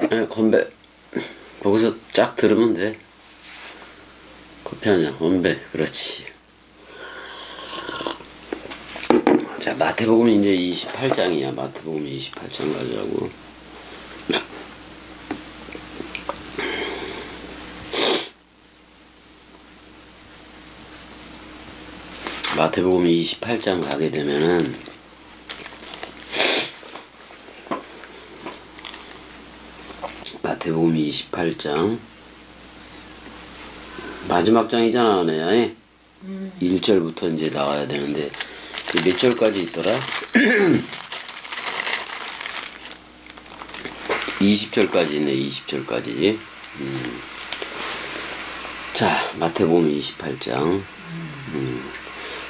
네, 건배 거기서 쫙 들으면 돼. 커피 한잔 건배. 그렇지. 자, 마태복음 이제 28장이야. 마태복음 28장 가자고. 마태복음 28장 가게 되면은 마태복음 28장 마지막 장이잖아, 내야. 1절부터 이제 나와야 되는데 몇 절까지 있더라? 20절까지 있네. 20절까지. 자, 마태복음 28장.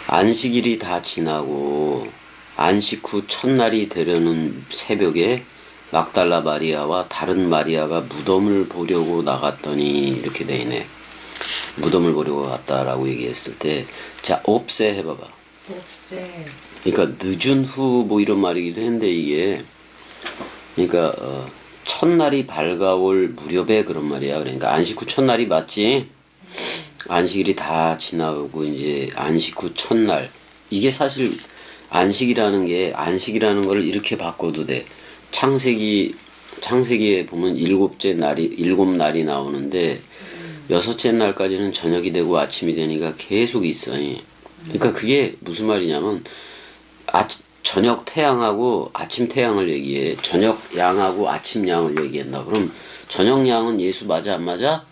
안식일이 다 지나고 안식 후 첫날이 되려는 새벽에 막달라 마리아와 다른 마리아가 무덤을 보려고 나갔더니, 이렇게 돼 있네. 무덤을 보려고 갔다라고 얘기했을 때, 자, 옵세 해봐봐. 옵세. 그러니까 늦은 후 뭐 이런 말이기도 했는데, 이게 그러니까 첫날이 밝아올 무렵에 그런 말이야. 그러니까 안식 후 첫날이 맞지? 안식일이 다 지나고 이제 안식 후 첫날. 이게 사실 안식이라는 걸 이렇게 바꿔도 돼. 창세기에 보면 일곱 날이 나오는데 여섯째 날까지는 저녁이 되고 아침이 되니까 계속 있어. 그러니까 그게 무슨 말이냐면 저녁 태양하고 아침 태양을 얘기해. 저녁 양하고 아침 양을 얘기한다. 그럼 저녁 양은 예수 맞아 안 맞아?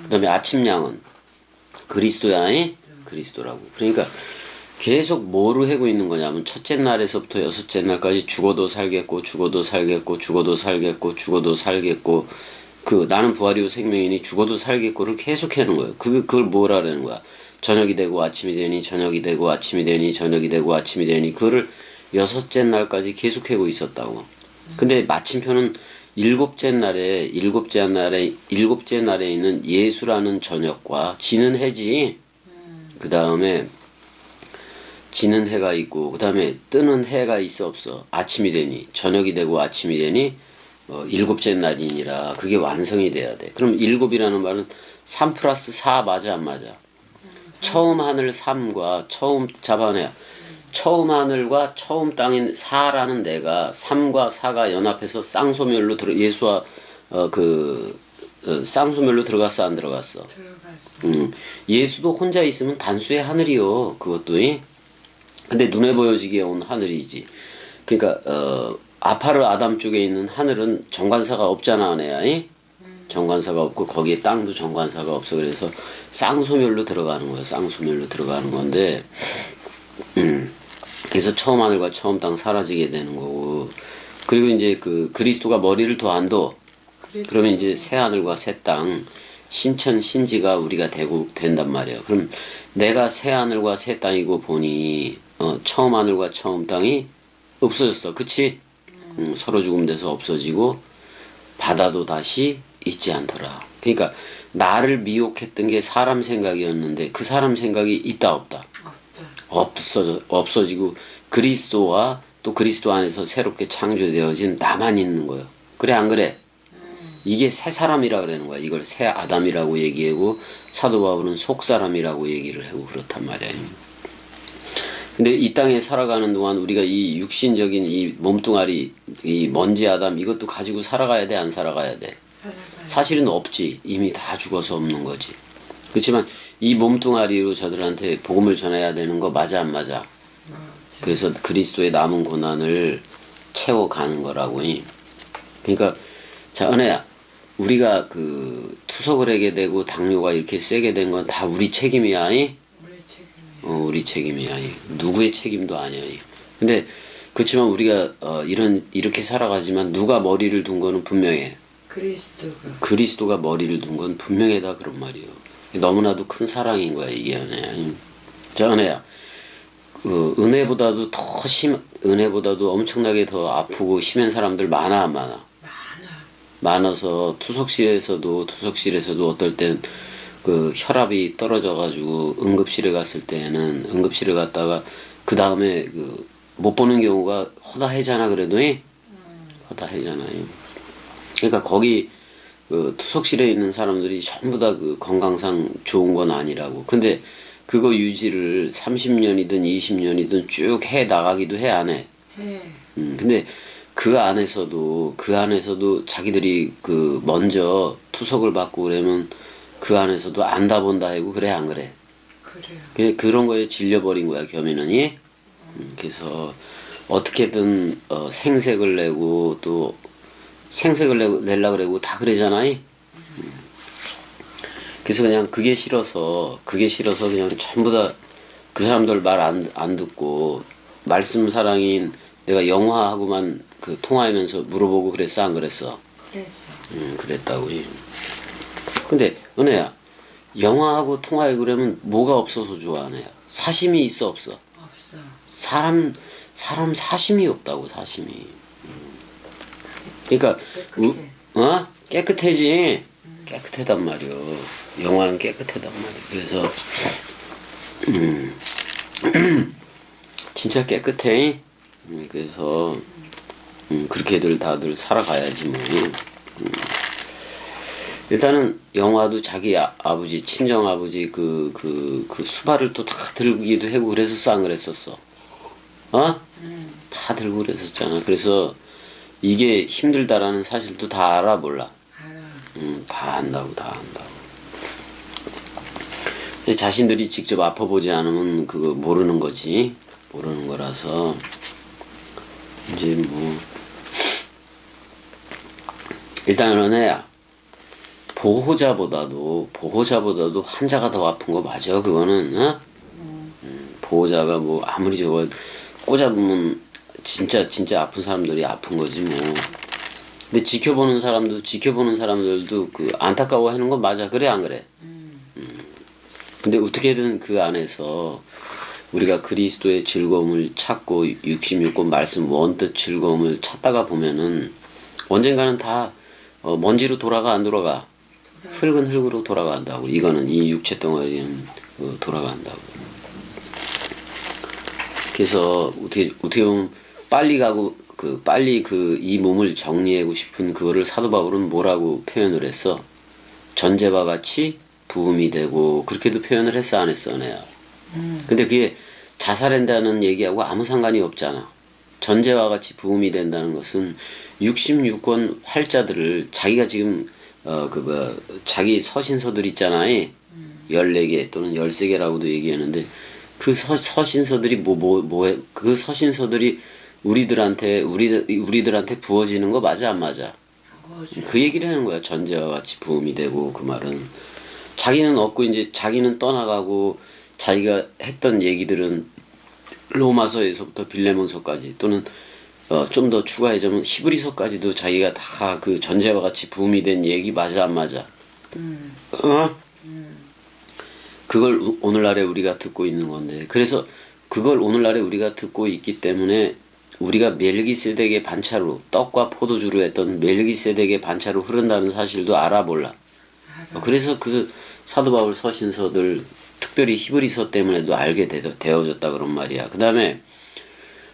그 다음에 아침 양은 그리스도야. 그리스도라고. 그러니까 계속 뭐로 하고 있는 거냐면 첫째 날에서부터 여섯째 날까지 죽어도 살겠고 죽어도 살겠고 죽어도 살겠고 죽어도 살겠고, 그 나는 부활이요 생명이니 죽어도 살겠고를 계속 하는 거예요. 그걸 뭐라 그러는 거야? 저녁이 되고 아침이 되니 저녁이 되고 아침이 되니 저녁이 되고 아침이 되니, 그거를 여섯째 날까지 계속 하고 있었다고. 근데 마침표는 일곱째 날에 있는 예수라는 저녁과 지는 해지. 그 다음에 지는 해가 있고, 그 다음에 뜨는 해가 있어 없어? 아침이 되니 저녁이 되고 아침이 되니 일곱째 날이니라. 그게 완성이 돼야 돼. 그럼 일곱이라는 말은 3+4 맞아 안 맞아? 처음 하늘 3과 처음 잡아내야. 처음 하늘과 처음 땅인 4라는 내가 3과 4가 연합해서 쌍소멸로 예수와 쌍소멸로 들어갔어 안 들어갔어? 들어갔어. 예수도 혼자 있으면 단수의 하늘이요. 그것도. 근데 눈에 보여지게 온 하늘이지. 그러니까 아파르 아담 쪽에 있는 하늘은 정관사가 없잖아, 내야. 정관사가 없고 거기에 땅도 정관사가 없어. 그래서 쌍소멸로 들어가는 거야. 쌍소멸로 들어가는 건데, 그래서 처음 하늘과 처음 땅 사라지게 되는 거고, 그리고 이제 그 그리스도가 머리를 더 안 둬. 그러면 이제 새 하늘과 새 땅, 신천 신지가 우리가 된단 말이에요. 그럼 내가 새 하늘과 새 땅이고 보니 처음 하늘과 처음 땅이 없어졌어. 그치? 서로 죽음돼서 없어지고 바다도 다시 있지 않더라. 그러니까 나를 미혹했던 게 사람 생각이었는데 그 사람 생각이 있다 없다? 없어지고 그리스도와 또 그리스도 안에서 새롭게 창조되어진 나만 있는 거예요. 그래 안 그래? 이게 새 사람이라 그러는 거야. 이걸 새 아담이라고 얘기하고 사도 바울은 속사람이라고 얘기를 하고 그렇단 말이야. 근데 이 땅에 살아가는 동안 우리가 이 육신적인 이 몸뚱아리, 이 먼지 아담, 이것도 가지고 살아가야 돼 안 살아가야 돼? 사실은 없지. 이미 다 죽어서 없는 거지. 그렇지만 이 몸뚱아리로 저들한테 복음을 전해야 되는 거 맞아 안 맞아? 그래서 그리스도의 남은 고난을 채워가는 거라고. 그러니까 자, 은혜야, 우리가 그 투석을 하게 되고 당뇨가 이렇게 세게 된 건 다 우리 책임이야. 우리 책임이야. 누구의 책임도 아니야. 근데 그렇지만 우리가 이렇게 살아가지만 누가 머리를 둔 거는 분명해. 그리스도가 머리를 둔 건 분명하다 그런 말이에요. 너무나도 큰 사랑인 거야 이게. 은혜야. 자, 은혜야, 은혜보다도 엄청나게 더 아프고 심한 사람들 많아 안 많아? 많아서 투석실에서도 어떨 땐 그 혈압이 떨어져 가지고 응급실에 갔을 때는 응급실에 갔다가 그 다음에 그 못 보는 경우가 허다해잖아 그래도 허다해잖아요. 그러니까 거기 그 투석실에 있는 사람들이 전부 다 그 건강상 좋은 건 아니라고. 근데 그거 유지를 30년이든 20년이든 쭉 해 나가기도 해 안 해? 해. 근데 그 안에서도 자기들이 그 먼저 투석을 받고 그러면 그 안에서도 안다 본다 하고 그래 안 그래? 그래요. 그런 거에 질려버린 거야 교민원이. 그래서 어떻게든 생색을 내고 또 생색을 내려고 그러고 다 그러잖아요. 그래서 그냥 그게 싫어서 그냥 전부 다 그 사람들 말 안 듣고 말씀 사랑인 내가 영화하고만 그 통화하면서 물어보고 그랬어 안 그랬어? 그랬어. 그랬다고. 근데 은혜야 영화하고 통화하고 그러면 뭐가 없어서 좋아 은혜야? 사심이 있어 없어? 없어. 사람 사심이 없다고 사심이. 그러니까 깨끗해지. 깨끗하단 말이요. 영화는 깨끗하단 말이야. 그래서 진짜 깨끗해. 그래서 그렇게들 다들 살아가야지 뭐. 일단은 영화도 자기 아버지 친정 아버지 그 수발을 또 다 들기도 하고 그래서 안 그랬었어. 다 들고 그랬었잖아. 그래서 이게 힘들다라는 사실도 다 알아 몰라. 알아. 다 안다고 다 안다고. 자신들이 직접 아파보지 않으면 그거 모르는 거지. 모르는 거라서 이제 뭐 일단은 애야 보호자보다도 환자가 더 아픈 거 맞아. 그거는 보호자가 뭐 아무리 저거 꽂아보면 진짜 아픈 사람들이 아픈 거지 뭐. 근데 지켜보는 사람들도 그 안타까워하는 건 맞아. 그래 안 그래? 근데 어떻게든 그 안에서 우리가 그리스도의 즐거움을 찾고 66권 말씀 원뜻 즐거움을 찾다가 보면은 언젠가는 다 먼지로 돌아가 안 돌아가? 흙은 흙으로 돌아간다고. 이거는 이 육체 덩어리는 돌아간다고. 그래서 어떻게 보면 빨리 이 몸을 정리하고 싶은 그거를 사도 바울은 뭐라고 표현을 했어? 전제와 같이 부음이 되고 그렇게도 표현을 했어 안 했어 내가. 근데 그게 자살한다는 얘기하고 아무 상관이 없잖아. 전제와 같이 부음이 된다는 것은 66권 활자들을 자기가 지금 자기 서신서들 있잖아요. 14개 또는 13개라고도 얘기하는데 그 서신서들이 그 서신서들이 우리들한테 부어지는 거 맞아 안 맞아? 그 얘기를 하는 거야. 전제와 같이 부음이 되고 그 말은 자기는 없고 이제 자기는 떠나가고 자기가 했던 얘기들은 로마서에서부터 빌레몬서까지 또는 좀 더 추가해자면 히브리서까지도 자기가 다 그 전제와 같이 부음이 된 얘기 맞아 안 맞아? 그걸 오늘날에 우리가 듣고 있는 건데 그래서 그걸 오늘날에 우리가 듣고 있기 때문에 우리가 멜기세덱의 반차로 떡과 포도주로 했던 멜기세덱의 반차로 흐른다는 사실도 알아 몰라. 그래서 그 사도 바울 서신서들 특별히 히브리서 때문에도 알게 되어졌다 그런 말이야. 그 다음에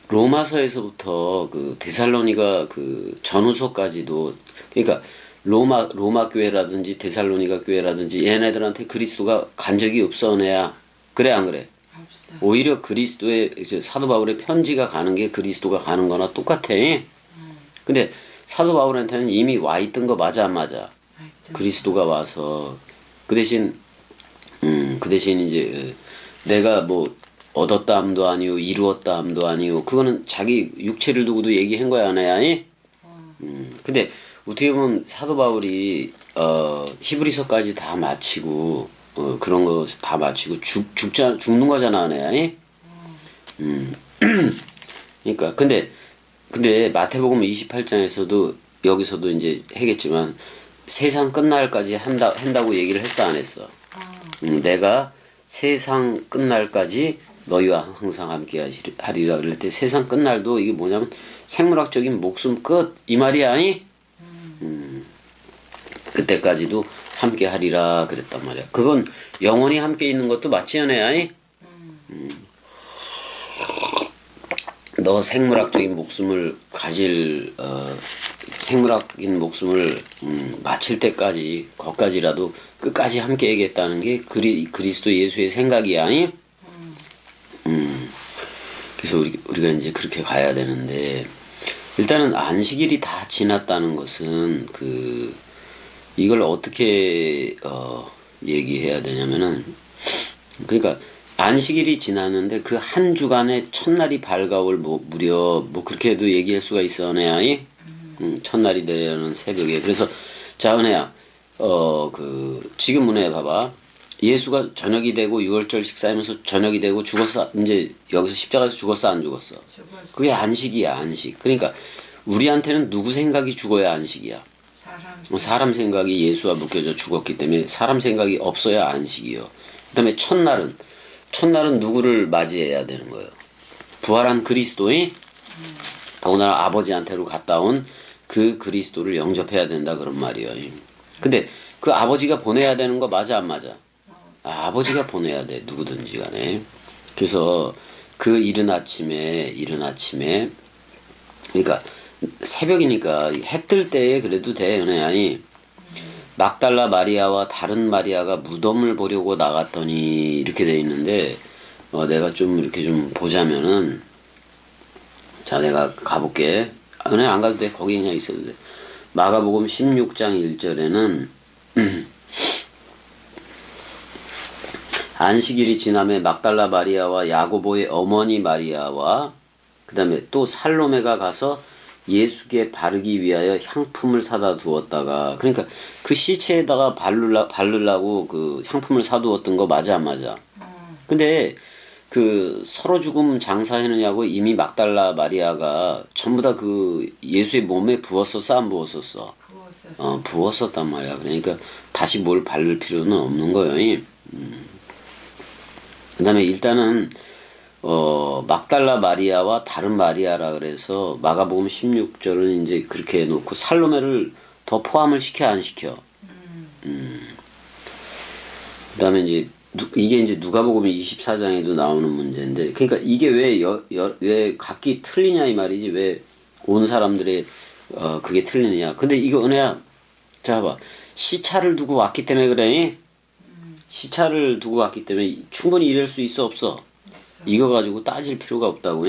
로마서에서부터 그 데살로니가 그 전후서까지도 그러니까 로마 교회라든지 데살로니가 교회라든지 얘네들한테 그리스도가 간 적이 없어 내야. 그래 안 그래? 없어. 오히려 그리스도의 사도 바울의 편지가 가는 게 그리스도가 가는 거나 똑같아. 근데 사도 바울한테는 이미 와 있던 거 맞아 안 맞아? 그리스도가 와서 그 대신 이제 내가 뭐 얻었다 함도 아니고 이루었다 함도 아니고 그거는 자기 육체를 두고도 얘기한 거야 안 해야? 근데 어떻게 보면 사도 바울이 히브리서까지 다 마치고 그런 거 다 마치고 죽는 거잖아 안 해야? 그러니까 근데 마태복음 28장에서도 여기서도 이제 하겠지만 세상 끝날까지 한다고 얘기를 했어 안 했어? 내가 세상 끝날까지 너희와 항상 함께 하리라 그럴 때 세상 끝날도 이게 뭐냐면 생물학적인 목숨 끝 이 말이 아니? 그때까지도 함께 하리라 그랬단 말이야. 그건 영원히 함께 있는 것도 맞지 않아요? 너 생물학적인 목숨을 가질 생물학인 목숨을 마칠 때까지 거기까지라도 끝까지 함께 하겠다는 게 그리스도 예수의 생각이야. 아니? 그래서 우리가 이제 그렇게 가야 되는데 일단은 안식일이 다 지났다는 것은 이걸 어떻게 얘기해야 되냐면은 그러니까 안식일이 지났는데 그 한 주간의 첫날이 밝아올 무렵 그렇게도 얘기할 수가 있어 은혜야. 첫날이 되려는 새벽에. 그래서 자 은혜야 지금 은혜 봐봐. 예수가 저녁이 되고 유월절 식사하면서 저녁이 되고 죽었어. 이제 여기서 십자가에서 죽었어 안 죽었어? 그게 안식이야 안식. 그러니까 우리한테는 누구 생각이 죽어야 안식이야. 사람 생각이 예수와 묶여져 죽었기 때문에 사람 생각이 없어야 안식이요. 그 다음에 첫날은 누구를 맞이해야 되는 거예요. 부활한 그리스도의 더군다나 아버지한테로 갔다 온 그 그리스도를 영접해야 된다 그런 말이에요. 근데 그 아버지가 보내야 되는 거 맞아 안 맞아? 아버지가 보내야 돼 누구든지 간에. 그래서 그 이른 아침에 그러니까 새벽이니까 해 뜰 때에 그래도 돼 은혜야니. 막달라 마리아와 다른 마리아가 무덤을 보려고 나갔더니 이렇게 돼 있는데 내가 좀 이렇게 좀 보자면은 자 내가 가볼게. 은혜 안 가도 돼. 거기 그냥 있어도 돼. 마가복음 16장 1절에는 안식일이 지남에 막달라 마리아와 야고보의 어머니 마리아와 그 다음에 또 살로메가 가서 예수께 바르기 위하여 향품을 사다 두었다가 그러니까 그 시체에다가 바르려고 그 향품을 사두었던 거 맞아 안 맞아? 근데 그 서로 죽음 장사해느냐고 이미 막달라 마리아가 전부 다 그 예수의 몸에 부었었어 안 부었었어? 부었었단 말이야. 그러니까 다시 뭘 바를 필요는 없는 거예요. 그 다음에 일단은 막달라 마리아와 다른 마리아라 그래서 마가복음 16절은 이제 그렇게 해놓고 살로메를 더 포함을 시켜 안 시켜? 그 다음에 이게 이제 누가복음 24장에도 나오는 문제인데 그러니까 이게 왜 각기 틀리냐 이 말이지. 왜 온 사람들의 그게 틀리느냐. 근데 이거 은혜야 자 봐봐. 시차를 두고 왔기 때문에 그래. 시차를 두고 왔기 때문에 충분히 이럴 수 있어 없어? 이거 가지고 따질 필요가 없다고.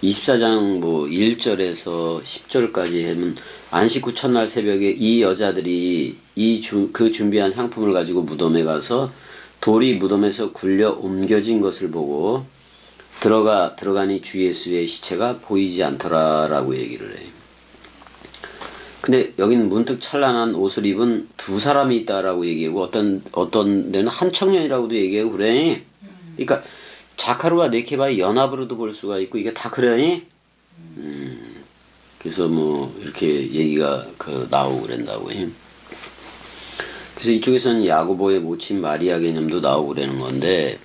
24장 1절에서 10절까지 하면 안식 후 첫날 새벽에 이 여자들이 그 준비한 향품을 가지고 무덤에 가서 돌이 무덤에서 굴려 옮겨진 것을 보고 들어가니 주 예수의 시체가 보이지 않더라라고 얘기를 해. 근데 여기는 문득 찬란한 옷을 입은 두 사람이 있다라고 얘기하고 어떤 데는 한 청년이라고도 얘기하고 그래. 그러니까 자카르와 네케바의 연합으로도 볼 수가 있고 이게 다 그래. 그래서 이렇게 얘기가 나오고 그런다고 해. 그래서 이쪽에서는 야고보의 모친 마리아 개념도 나오고 그러는 건데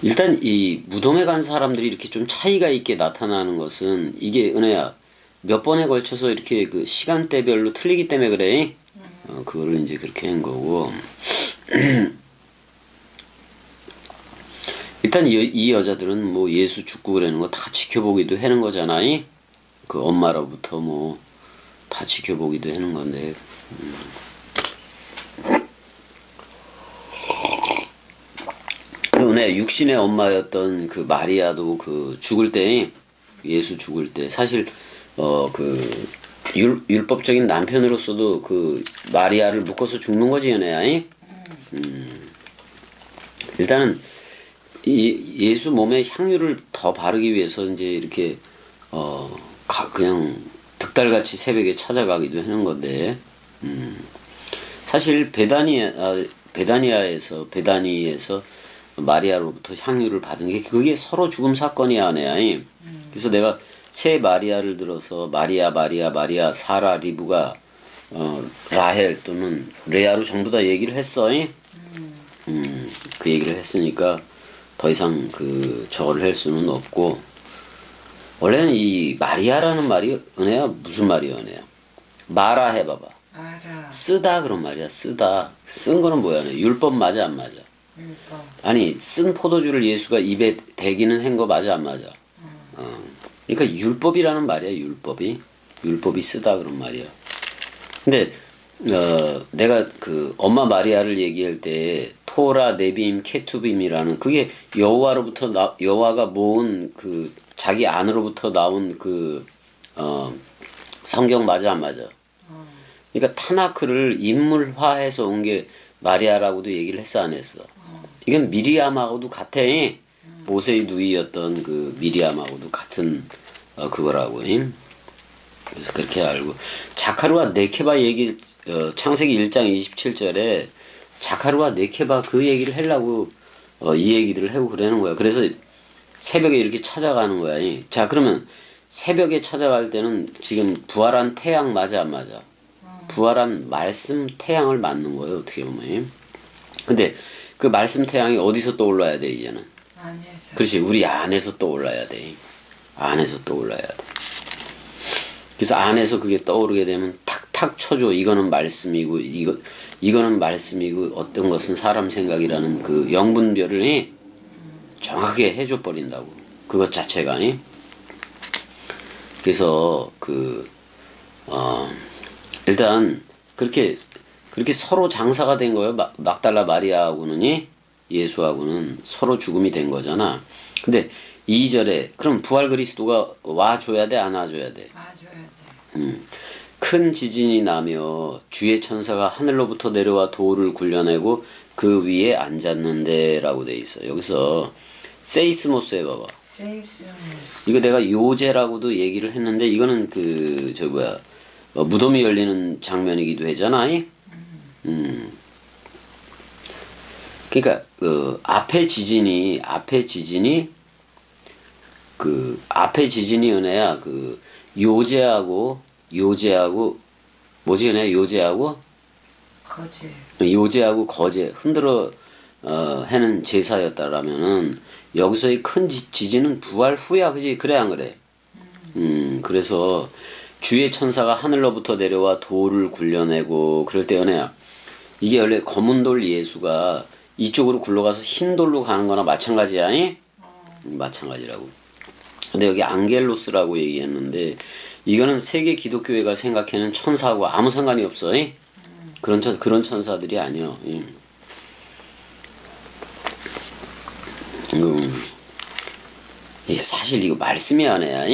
일단 이 무덤에 간 사람들이 이렇게 좀 차이가 있게 나타나는 것은 이게 은혜야 몇 번에 걸쳐서 이렇게 그 시간대별로 틀리기 때문에 그래. 그거를 이제 그렇게 한 거고. 일단 이 여자들은 예수 죽고 그러는 거 다 지켜보기도 하는 거잖아. 그 엄마로부터 다 지켜보기도 하는 건데. 은혜 육신의 엄마였던 그 마리아도 그 죽을 때 예수 죽을 때 사실 그 율법적인 남편으로서도 그 마리아를 묶어서 죽는 거지 은혜야. 일단은 예수 몸에 향유를 더 바르기 위해서 이제 이렇게 그냥 득달같이 새벽에 찾아가기도 하는 건데 사실 베다니에서 마리아로부터 향유를 받은 게 그게 서로 죽음 사건이야 아내야. 그래서 내가 세 마리아를 들어서 마리아 사라 리브가 라헬 또는 레아로 전부 다 얘기를 했어. 그 얘기를 했으니까 더 이상 저걸 할 수는 없고 원래는 이 마리아라는 말이 은혜야 무슨 말이야 은혜야? 마라 해봐봐. 알아. 쓰다 그런 말이야. 쓰다. 쓴 거는 뭐야? 율법 맞아 안 맞아? 율법. 아니 쓴 포도주를 예수가 입에 대기는 한 거 맞아 안 맞아? 그러니까 율법이라는 말이야. 율법이 쓰다 그런 말이야. 근데 내가 그 엄마 마리아를 얘기할 때 토라 네빔 케투빔이라는 그게 여호와가 모은 그 자기 안으로부터 나온 그 성경 맞아 안 맞아? 그러니까 타나크를 인물화해서 온 게 마리아라고도 얘기를 했어 안 했어? 이건 미리암하고도 같아. 모세의 누이였던 그 미리암하고도 같은 그거라고. 그래서 그렇게 알고 자카르와 네케바 얘기 창세기 1장 27절에 자카르와 네케바 그 얘기를 하려고 이 얘기들을 하고 그러는 거야. 그래서 새벽에 이렇게 찾아가는 거야. 자 그러면 새벽에 찾아갈 때는 지금 부활한 태양 맞아 안 맞아? 부활한 말씀 태양을 맞는 거예요. 어떻게 보면. 근데 그 말씀 태양이 어디서 떠올라야 돼 이제는? 안에서. 그렇지 우리 안에서 떠올라야 돼. 안에서 떠올라야 돼. 그래서 안에서 그게 떠오르게 되면 탁탁 쳐줘. 이거는 말씀이고 이거는 말씀이고 어떤 것은 사람 생각이라는 그 영분별을 정확하게 해줘 버린다고. 그것 자체가. 그래서 일단 그렇게 서로 장사가 된 거예요. 막달라 마리아하고는 예수하고는 서로 죽음이 된 거잖아. 근데 2절에 그럼 부활 그리스도가 와줘야 돼 안 와줘야 돼? 와줘야 돼. 큰 지진이 나며 주의 천사가 하늘로부터 내려와 돌을 굴려내고 그 위에 앉았는데 라고 돼 있어. 여기서 세이스모스에 봐봐. 세이스모스. 이거 내가 요제라고도 얘기를 했는데 이거는 무덤이 열리는 장면이기도 하잖아. 그러니까 앞에 지진이 은혜야. 그 요제하고 뭐지 은혜? 요제하고 거제 흔들어 해는 제사였다라면은 여기서의 큰 지진은 부활 후야. 그지? 그래 안 그래? 그래서 주의 천사가 하늘로부터 내려와 돌을 굴려내고 그럴 때 은혜야. 이게 원래 검은 돌 예수가 이쪽으로 굴러가서 흰 돌로 가는 거나 마찬가지야. 마찬가지라고. 근데 여기 앙겔로스라고 얘기했는데 이거는 세계 기독교회가 생각하는 천사하고 아무 상관이 없어. 그런 천사들이 아니야. 사실 이거 말씀이 아니야.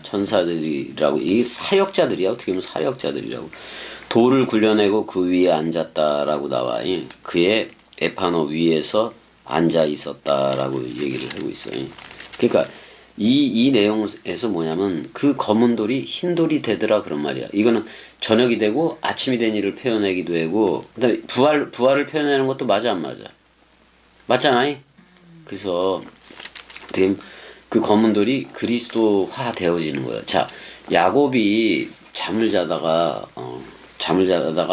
천사들이라고 이 사역자들이야. 어떻게 보면 사역자들이라고. 돌을 굴려내고 그 위에 앉았다라고 나와. 그의 에파노 위에서 앉아 있었다라고 얘기를 하고 있어. 그러니까 이 내용에서 뭐냐면 그 검은 돌이 흰 돌이 되더라 그런 말이야. 이거는 저녁이 되고 아침이 된 일을 표현하기도 하고 그다음에 부활을 표현하는 것도 맞아 안 맞아? 맞잖아. 그래서 그 검은 돌이 그리스도화 되어지는 거야. 자, 야곱이 잠을 자다가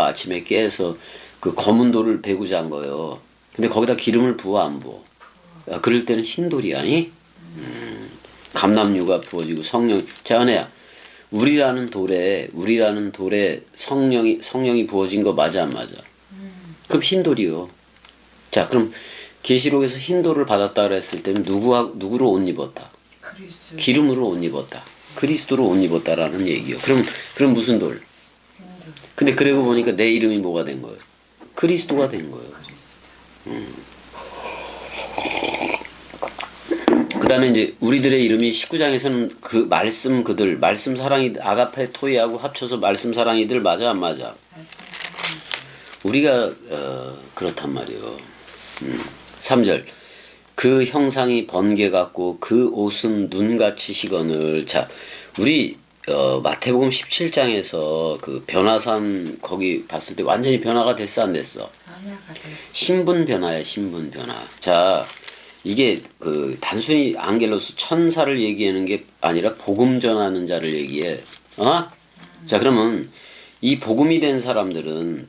아침에 깨서 그 검은 돌을 베고 잔 거예요. 근데 거기다 기름을 부어 안 부어? 그럴 때는 흰 돌이 아니? 감람유가 부어지고 자, 은혜야. 우리라는 돌에 성령이 부어진 거 맞아 안 맞아? 그럼 흰 돌이요. 자, 그럼 계시록에서 흰 돌을 받았다 그랬을 때는 누구로 옷 입었다? 그리스도. 기름으로 옷 입었다. 그리스도로 옷 입었다라는 얘기요. 그럼 무슨 돌? 근데 그러고 보니까 내 이름이 뭐가 된 거예요? 그리스도가 된 거예요. 그 다음에 이제 우리들의 이름이 19장에서는 그 말씀 사랑이 아가페 토이하고 합쳐서 말씀 사랑이들 맞아 안 맞아? 우리가 그렇단 말이에요. 3절 그 형상이 번개 같고 그 옷은 눈같이 희거늘. 자, 우리 마태복음 17장에서 그 변화산 거기 봤을 때 완전히 변화가 됐어 안 됐어? 신분 변화야. 신분 변화. 자, 이게 그 단순히 앙겔로스 천사를 얘기하는 게 아니라 복음 전하는 자를 얘기해. 자, 그러면 이 복음이 된 사람들은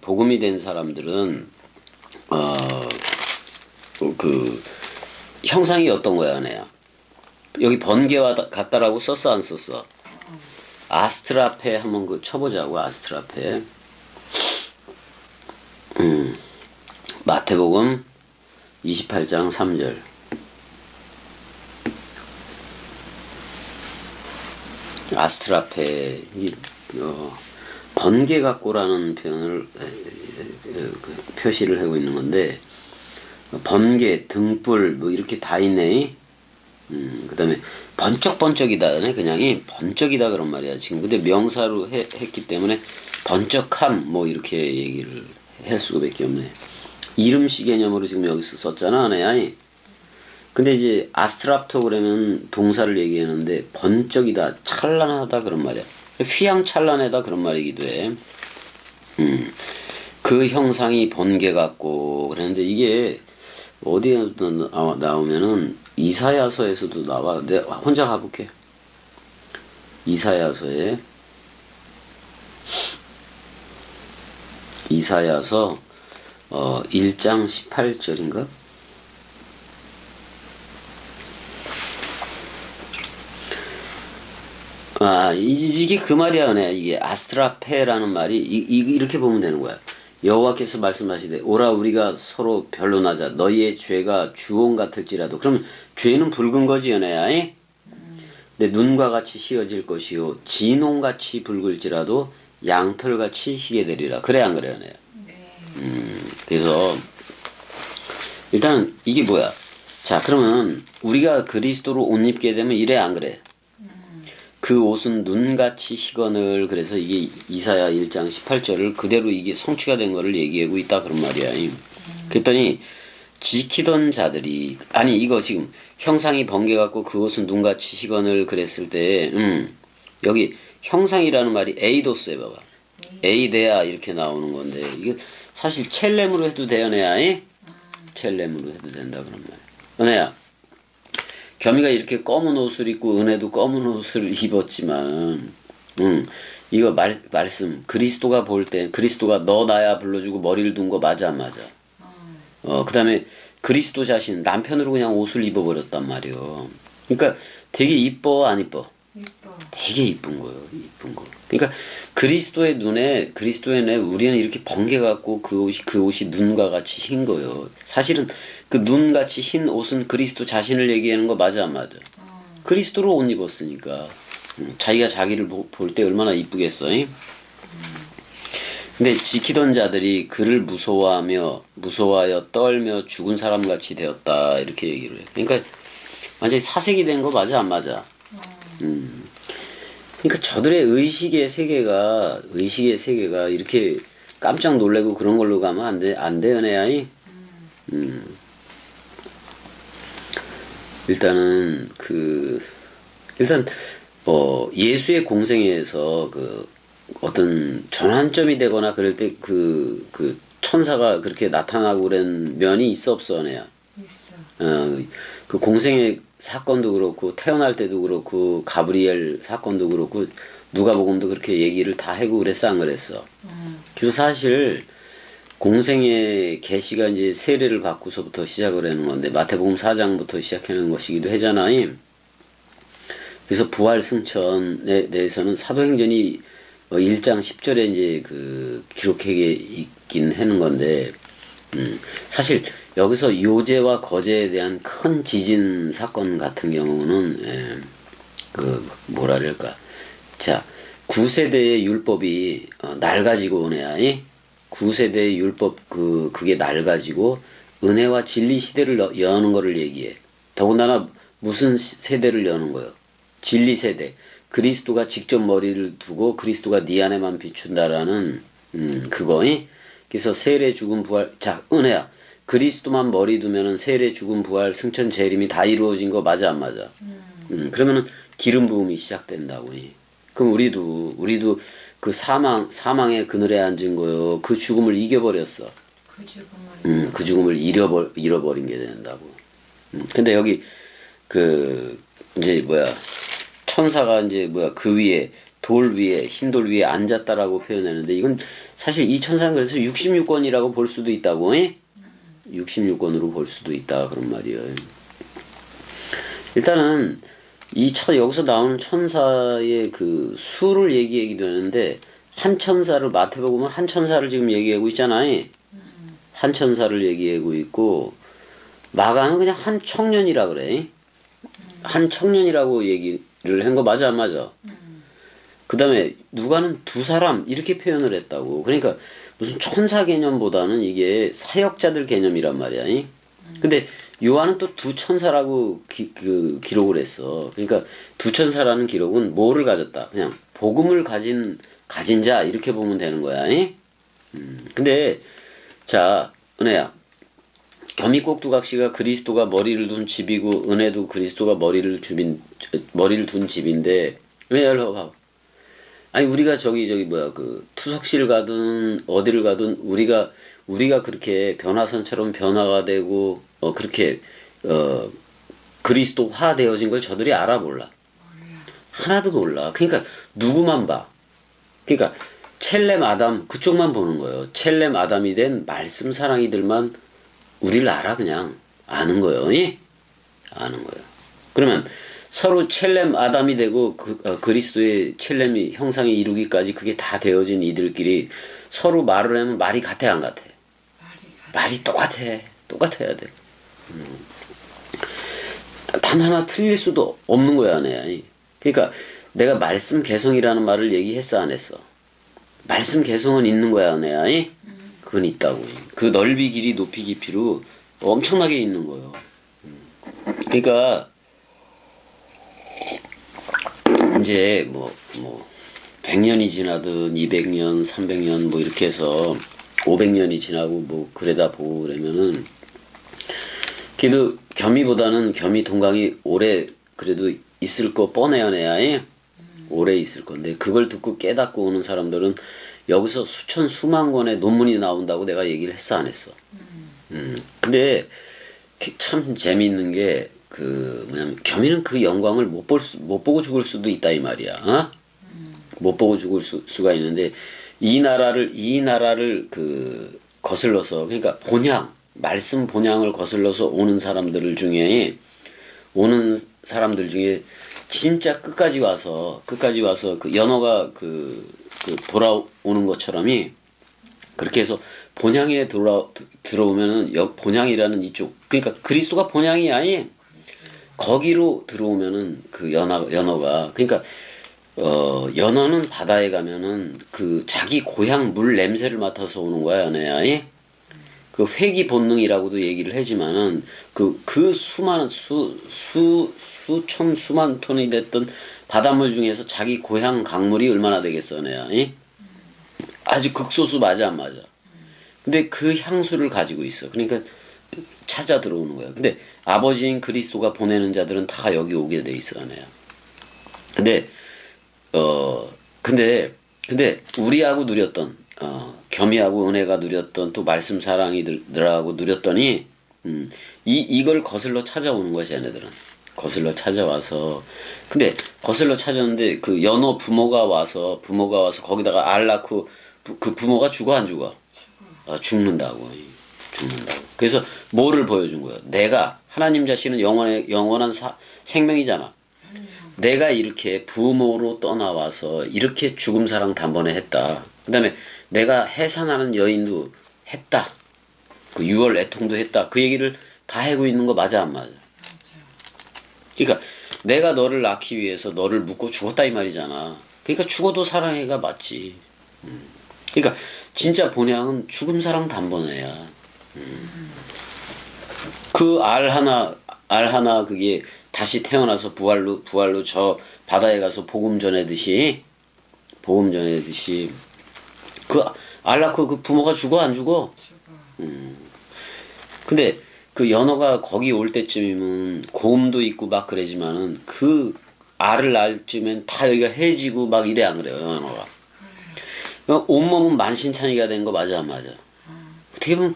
그 형상이 어떤 거야, 은혜야? 여기 번개와 같다라고 썼어 안 썼어? 아스트라페 한번 그 쳐보자고. 아스트라페. 마태복음 28장 3절. 아스트라페, 번개같고라는 표현을 표시를 하고 있는 건데, 번개, 등불 뭐 이렇게 다 있네. 그 다음에 번쩍번쩍이다네. 그냥이 번쩍이다 그런 말이야 지금. 근데 명사로 했기 때문에 번쩍함 뭐 이렇게 얘기를 할 수밖에 없네. 이름시 개념으로 지금 여기서 썼잖아 네. 근데 이제 아스트랍토 그러면 동사를 얘기하는데 번쩍이다, 찬란하다 그런 말이야. 휘황찬란하다 그런 말이기도 해. 그 형상이 번개 같고 그랬는데 이게 어디에 나오면은 이사야서에서도 나와. 내가 혼자 가볼게. 이사야서 1장 18절인가? 이게 그 말이야, 은혜야. 이게 아스트라페라는 말이 이렇게 보면 되는 거야. 여호와께서 말씀하시되 오라 우리가 서로 변론하자. 너희의 죄가 주홍 같을지라도. 그러면 죄는 붉은 거지, 은혜야. 근데 눈과 같이 휘어질 것이요 진홍같이 붉을지라도 양털같이 희게 되리라. 그래 안 그래, 은혜야? 네. 그래서 일단은 이게 뭐야? 자, 그러면 우리가 그리스도로 옷 입게 되면 이래 안 그래? 그 옷은 눈같이 희거늘. 그래서 이게 이사야 1장 18절을 그대로 이게 성취가 된 거를 얘기하고 있다 그런 말이야. 그랬더니 지키던 자들이, 아니 이거 지금 형상이 번개 같고 그 옷은 눈같이 희거늘 그랬을 때 여기 형상이라는 말이 에이도스에 봐봐. 에이데아 이렇게 나오는 건데 이게 사실 첼렘으로 해도 되어내야 첼렘으로 해도 된다 그런 말이야. 은혜야, 겸이가 이렇게 검은 옷을 입고 은혜도 검은 옷을 입었지만 이거 말씀 그리스도가 볼 때 그리스도가 너 나야 불러주고 머리를 둔 거 맞아 안 맞아? 그 다음에 그리스도 자신 남편으로 그냥 옷을 입어버렸단 말이요. 그러니까 되게 이뻐 안 이뻐? 이뻐. 되게 이쁜 거예요. 이쁜 거. 그러니까 그리스도의 눈에 우리는 이렇게 번개 같고 그 옷이 눈과 같이 흰 거예요. 사실은 그 눈같이 흰 옷은 그리스도 자신을 얘기하는 거 맞아 안 맞아? 그리스도로 옷 입었으니까 자기가 자기를 볼 때 얼마나 이쁘겠어. 근데 지키던 자들이 그를 무서워하여 떨며 죽은 사람같이 되었다 이렇게 얘기를 해. 그러니까 완전히 사색이 된 거 맞아 안 맞아? 그러니까 저들의 의식의 세계가 이렇게 깜짝 놀래고 그런 걸로 가면 안 돼, 은혜야. 일단은 예수의 공생애에서 어떤 전환점이 되거나 그럴 때 그 천사가 그렇게 나타나고 그런 면이 있어 없어, 은혜야? 있어. 그 공생의 사건도 그렇고 태어날 때도 그렇고 가브리엘 사건도 그렇고 누가복음도 그렇게 얘기를 다 하고 그랬어 안 그랬어? 그래서 사실 공생의 계시가 이제 세례를 받고서부터 시작을 하는 건데 마태복음 4장부터 시작하는 것이기도 하잖아. 그래서 부활 승천에 대해서는 사도행전이 1장 10절에 이제 기록해 있긴 하는 건데 사실 여기서 요제와 거제에 대한 큰 지진 사건 같은 경우는 뭐랄까, 자 9세대의 율법이 낡아지고 오네야. 9세대의 율법 그게 낡아지고 은혜와 진리 시대를 여는 거를 얘기해. 더군다나 무슨 세대를 여는 거요? 진리 세대. 그리스도가 직접 머리를 두고 그리스도가 네 안에만 비춘다라는 그거. 그래서 세례 죽음 부활. 자 은혜야, 그리스도만 머리 두면은 세례 죽음 부활 승천 재림이 다 이루어진 거 맞아 안 맞아? 그러면은 기름 부음이 시작된다고. 그럼 우리도 그 사망의 그늘에 앉은 거요. 그 죽음을 이겨버렸어. 그 죽음을 잃어버린 게 된다고. 근데 여기 이제 천사가 이제 그 위에 돌 위에 흰 돌 위에 앉았다라고 표현하는데 이건 사실 이 천사는 그래서 66권이라고 볼 수도 있다고. 66권으로 볼 수도 있다 그런 말이에요. 일단은 여기서 나오는 천사의 그 수를 얘기하기도 하는데 한 천사를 마태복음은 한 천사를 지금 얘기하고 있잖아요. 한 천사를 얘기하고 있고 마가는 그냥 한 청년이라 그래. 한 청년이라고 얘기를 한 거 맞아 안 맞아? 그 다음에 누가는 두 사람 이렇게 표현을 했다고. 그러니까 무슨 천사 개념보다는 이게 사역자들 개념이란 말이야. 이? 근데 요한은 또 두 천사라고 기록을 했어. 그러니까 두 천사라는 기록은 뭐를 가졌다? 그냥 복음을 가진 자 이렇게 보면 되는 거야. 이? 근데 자 은혜야, 겸이꼭두각시가 그리스도가 머리를 둔 집이고 은혜도 그리스도가 머리를 둔 집인데 왜 열어 봐. 아니 우리가 저기 뭐야 그 투석실 가든 어디를 가든 우리가 그렇게 변화선처럼 변화가 되고 그렇게 그리스도화 되어진 걸 저들이 알아 몰라. 하나도 몰라. 그러니까 누구만 봐. 그러니까 첼렘 아담 그쪽만 보는 거예요. 첼렘 아담이 된 말씀 사랑이들만 우리를 알아. 그냥 아는 거예요. 예? 아는 거예요. 그러면 서로 첼렘 아담이 되고 그리스도의 첼렘이 형상이 이루기까지 그게 다 되어진 이들끼리 서로 말을 하면 말이 같아 안 같아? 말이 똑같아. 똑같아야 돼. 단 하나 틀릴 수도 없는 거야, 내. 그러니까 내가 말씀 개성이라는 말을 얘기했어 안 했어? 말씀 개성은 있는 거야, 내. 그건 있다고. 그 넓이 길이 높이 깊이로 엄청나게 있는 거예요. 그러니까 이제 뭐 100년이 지나든 200년, 300년 뭐 이렇게 해서 500년이 지나고 뭐 그러다 보고 그러면은 그래도 겸이보다는 겸이 동강이 오래 그래도 있을 거 뻔해야 내야 오래 있을 건데 그걸 듣고 깨닫고 오는 사람들은 여기서 수천 수만 권의 논문이 나온다고 내가 얘기를 했어 안 했어? 근데 참 재미있는 게 그 뭐냐면 겸이는 그 영광을 못 보고 죽을 수도 있다 이 말이야. 어? 못 보고 죽을 수가 있는데 이 나라를 그 거슬러서 그러니까 말씀 본향을 거슬러서 오는 사람들 중에 진짜 끝까지 와서 그 연어가 그 돌아오는 것처럼이 그렇게 해서 본향에 들어오면은 본향이라는 이쪽 그러니까 그리스도가 본향이 아니 거기로 들어오면은 그 연어가 그러니까 연어는 바다에 가면은 그 자기 고향 물 냄새를 맡아서 오는 거야 연어야. 그 회귀 본능이라고도 얘기를 하지만은 그 수많은 수천 수만 톤이 됐던 바닷물 중에서 자기 고향 강물이 얼마나 되겠어 내야. 아주 극소수 맞아 안 맞아. 근데 그 향수를 가지고 있어. 그러니까 찾아 들어오는 거야. 근데 아버지인 그리스도가 보내는 자들은 다 여기 오게 돼 있어 내야. 근데 우리하고 누렸던 겸이하고 은혜가 누렸던 또 말씀 사랑이들하고 누렸더니 이걸 거슬러 찾아오는 거야 쟤네들은. 거슬러 찾아와서 근데 거슬러 찾아오는데 그 연어 부모가 와서 거기다가 알 낳고 그 부모가 죽어 안 죽어? 죽는다고. 그래서 뭐를 보여준 거야? 내가 하나님 자신은 영원한 생명이잖아. 내가 이렇게 부모로 떠나와서 이렇게 죽음 사랑 단번에 했다. 그 다음에 내가 해산하는 여인도 했다. 그 6월 애통도 했다. 그 얘기를 다 하고 있는 거 맞아 안 맞아? 그러니까 내가 너를 낳기 위해서 너를 묻고 죽었다 이 말이잖아. 그러니까 죽어도 사랑해가 맞지. 그러니까 진짜 본향은 죽음 사랑 단번에야. 그 알 하나 그게 다시 태어나서 부활로 저 바다에 가서 복음 전하듯이 그 알 낳고 그 부모가 죽어 안 죽어? 근데 그 연어가 거기 올 때쯤이면 고음도 있고 막 그러지만은 그 알을 낳을 쯤엔 다 여기가 해지고 막 이래 안 그래요 연어가. 온몸은 만신창이가 된 거 맞아 안 맞아? 어떻게 보면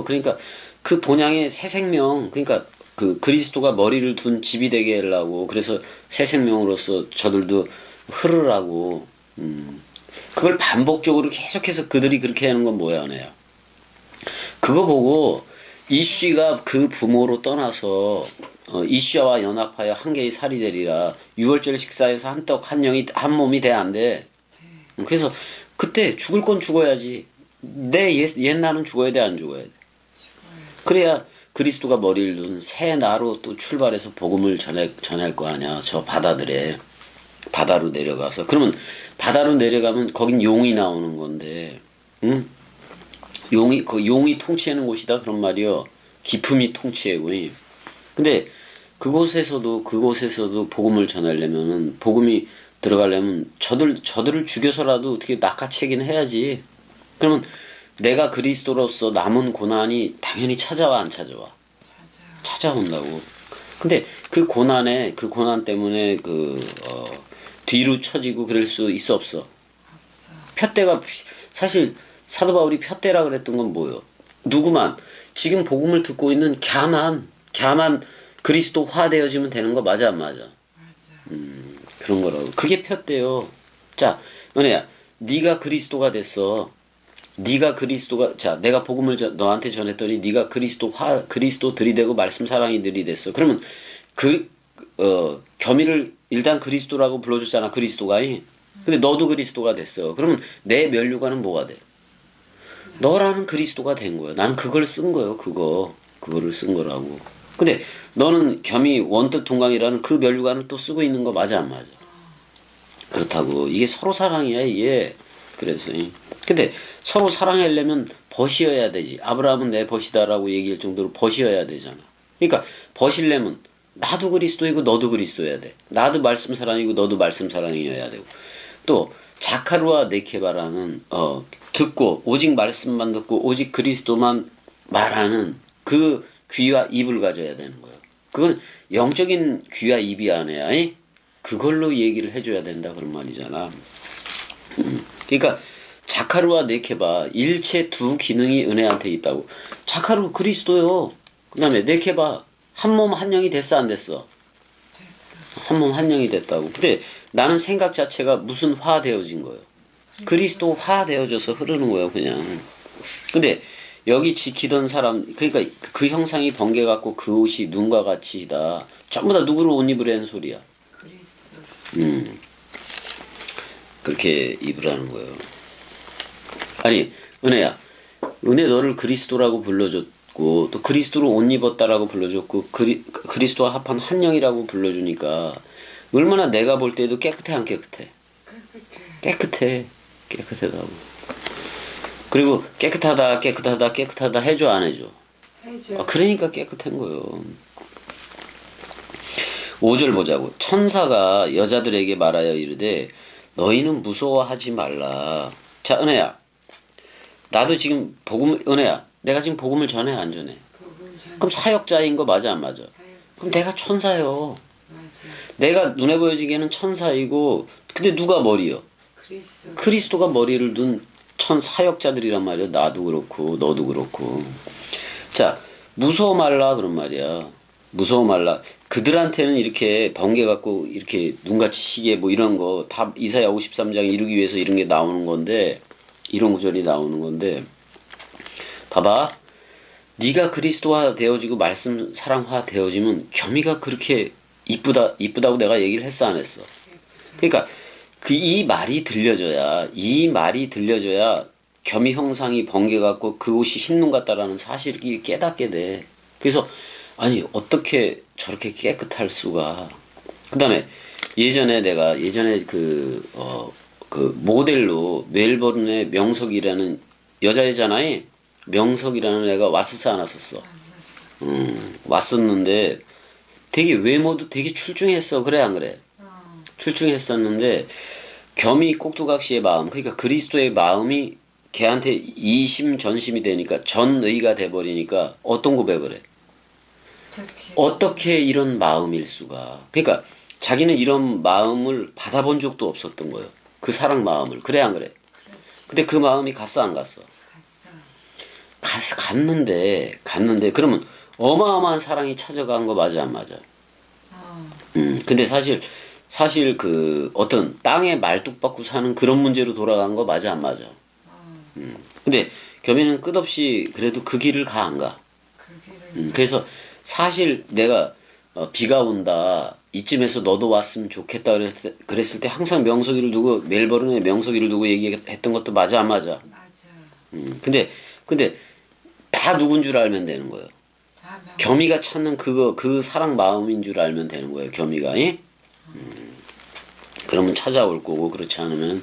그러니까 그 본향의 새 생명 그러니까 그 그리스도가 머리를 둔 집이 되게 하려고 그래서 새 생명으로서 저들도 흐르라고 그걸 반복적으로 계속해서 그들이 그렇게 하는 건 뭐야 은혜야. 그거 보고 이씨가 그 부모로 떠나서 이씨와 연합하여 한 개의 살이 되리라. 6월절 식사에서 한 떡 한 영이 한 몸이 돼 안 돼. 그래서 그때 죽을 건 죽어야지. 내 옛 나는 죽어야 돼 안 죽어야 돼. 그래야 그리스도가 머리를 둔 새 나로 또 출발해서 복음을 전할 거 아니야. 저 바다들에. 바다로 내려가서. 그러면 바다로 내려가면 거긴 용이 나오는 건데, 응? 용이 통치하는 곳이다. 그런 말이요. 기품이 통치하고. 근데 그곳에서도 복음을 전하려면은, 복음이 들어가려면 저들을 죽여서라도 어떻게 낚아채긴 해야지. 그러면 내가 그리스도로서 남은 고난이 당연히 찾아와, 안 찾아와? 찾아온다고. 근데 그 고난 때문에 뒤로 처지고 그럴 수 있어, 없어? 푯대가, 사실 사도 바울이 푯대라 그랬던 건 뭐예요? 누구만, 지금 복음을 듣고 있는 걔만 그리스도화 되어지면 되는 거 맞아, 안 맞아? 그런 거라고. 그게 푯대요. 자, 은혜야, 네가 그리스도가 됐어. 자, 내가 복음을 너한테 전했더니 네가 그리스도 들이대고 말씀 사랑이 들이댔어. 그러면 겸이를 일단 그리스도라고 불러줬잖아, 그리스도가. 근데 너도 그리스도가 됐어. 그러면 내 면류관은 뭐가 돼? 너라는 그리스도가 된 거야. 나는 그걸 쓴 거예요, 그거를 쓴 거라고. 근데 너는 겸이 원뜻 동강이라는 그 면류관을 또 쓰고 있는 거 맞아, 안 맞아? 그렇다고. 이게 서로 사랑이야, 이게. 그래서. 근데 서로 사랑하려면 벗이어야 되지. 아브라함은 내 벗이다라고 얘기할 정도로 벗이어야 되잖아. 그러니까 벗이려면 나도 그리스도이고 너도 그리스도여야 돼. 나도 말씀 사랑이고 너도 말씀 사랑이어야 되고. 또 자카르와 네케바라는 듣고 오직 말씀만 듣고 오직 그리스도만 말하는 그 귀와 입을 가져야 되는 거예요. 그건 영적인 귀와 입이 아니야. 그걸로 얘기를 해줘야 된다 그런 말이잖아. 그러니까 자카르와 네케바 일체 두 기능이 은혜한테 있다고. 자카르 그리스도요. 그 다음에 네케바 한 몸 한 영이 됐어, 안 됐어? 한 몸 한 영이 됐다고. 근데 나는 생각 자체가 무슨 화되어진 거예요. 그리스도 화되어져서 흐르는 거예요, 그냥. 근데 여기 지키던 사람, 그러니까 그 형상이 번개 같고 그 옷이 눈과 같이다. 전부 다 누구를 옷 입으라는 소리야. 그리스도. 그렇게 입으라는 거예요. 아니, 은혜야. 은혜 너를 그리스도라고 불러줬고 또 그리스도로 옷 입었다라고 불러줬고 그리스도와 합한 한 영이라고 불러주니까 얼마나 내가 볼 때도 깨끗해, 안 깨끗해? 깨끗하다고. 그리고 깨끗하다 해줘, 안 해줘? 해줘. 그러니까 깨끗한 거예요. 5절 보자고. 천사가 여자들에게 말하여 이르되 너희는 무서워하지 말라. 자, 은혜야. 나도 지금 은혜야. 내가 지금 복음을 전해, 안 전해? 그럼 사역자인 거 맞아, 안 맞아? 그럼 내가 천사요. 맞아. 내가 눈에 보여지기에는 천사이고, 근데 누가 머리요? 그리스도. 그리스도가 머리를 둔 사역자들이란 말이야. 나도 그렇고 너도 그렇고. 자, 무서워 말라 그런 말이야. 무서워 말라. 그들한테는 이렇게 번개 갖고 이렇게 눈같이 시계 뭐 이런 거 다 이사야 53장 이루기 위해서 이런 게 나오는 건데, 이런 구절이 나오는 건데, 봐봐. 네가 그리스도화 되어지고 말씀 사랑화 되어지면 겸이가 그렇게 이쁘다고 내가 얘기를 했어, 안 했어? 그러니까 이 말이 들려줘야 겸이 형상이 번개 같고 그 옷이 흰눈 같다라는 사실을 깨닫게 돼. 그래서 아니 어떻게 저렇게 깨끗할 수가. 그 다음에 예전에 그 모델로 멜버른의 명석이라는 여자애잖아요. 명석이라는 애가 왔었어, 안 왔었어? 왔었는데 되게 외모도 되게 출중했어. 그래, 안 그래? 출중했었는데 겸이 꼭두각시의 마음, 그러니까 그리스도의 마음이 걔한테 이심전심이 되니까 전의가 돼버리니까 어떤 고백을 해? 어떻게 이런 마음일 수가. 그러니까 자기는 이런 마음을 받아본 적도 없었던 거예요. 그 사랑 마음을. 그래, 안 그래? 근데 그 마음이 갔어, 안 갔어? 갔는데 그러면 어마어마한 사랑이 찾아간 거 맞아, 안 맞아? 근데 사실 그 어떤 땅에 말뚝박고 사는 그런 문제로 돌아간 거 맞아, 안 맞아? 근데 겸이는 끝없이 그래도 그 길을 가, 안 가? 그 길을. 그래서 사실 내가 비가 온다, 이쯤에서 너도 왔으면 좋겠다 그랬을 때 항상 멜버른의 명석이를 두고 얘기했던 것도 맞아, 안 맞아? 맞아. 근데 다 누군 줄 알면 되는 거예요. 겸이가 찾는 그 사랑 마음인 줄 알면 되는 거예요. 겸이가. 그러면 찾아올 거고 그렇지 않으면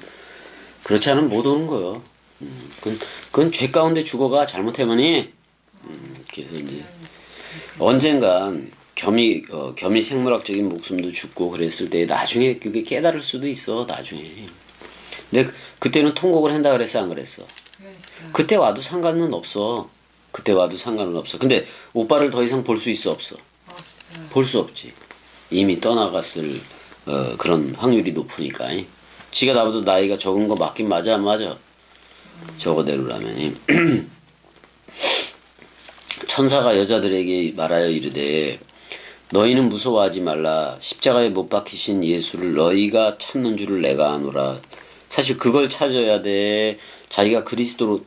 못 오는 거예요. 그건 죄 가운데 죽어가 잘못하면이. 그래서 이제 언젠간 겸이 생물학적인 목숨도 죽고 그랬을 때 나중에 그게 깨달을 수도 있어. 나중에. 근데 그때는 통곡을 한다 그랬어 안 그랬어? 그랬어. 그때 와도 상관은 없어. 그때 와도 상관은 없어. 근데 오빠를 더 이상 볼 수 있어 없어? 없어. 볼 수 없지. 이미 떠나갔을 그런 확률이 높으니까. 지가 나보다 나이가 적은 거 맞긴 맞아 안 맞아? 저거대로라면. 천사가 여자들에게 말하여 이르되 너희는 무서워하지 말라. 십자가에 못 박히신 예수를 너희가 찾는 줄을 내가 아노라. 사실 그걸 찾아야 돼. 자기가 그리스도로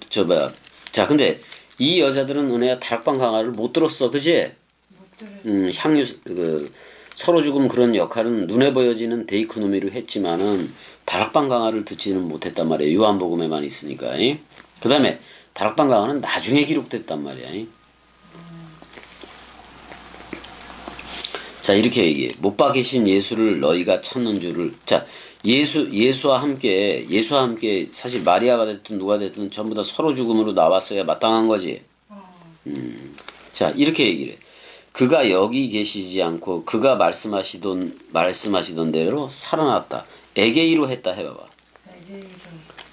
자 근데 이 여자들은 은혜야 다락방 강화를 못 들었어. 그지? 못 들었어. 향유 서로 죽음 그런 역할은 눈에 보여지는 데이크노미로 했지만은 다락방 강화를 듣지는 못했단 말이에요. 요한복음에만 있으니까. 그 다음에 다락방 강화는 나중에 기록됐단 말이야. 자 이렇게 얘기해. 못 박이신 예수를 너희가 찾는 줄을. 자 예수와 함께 사실 마리아가 됐든 누가 됐든 전부 다 서로 죽음으로 나왔어야 마땅한 거지. 자 이렇게 얘기를 해. 그가 여기 계시지 않고 그가 말씀하시던 대로 살아났다. 에게이로 했다 해봐봐. 애기를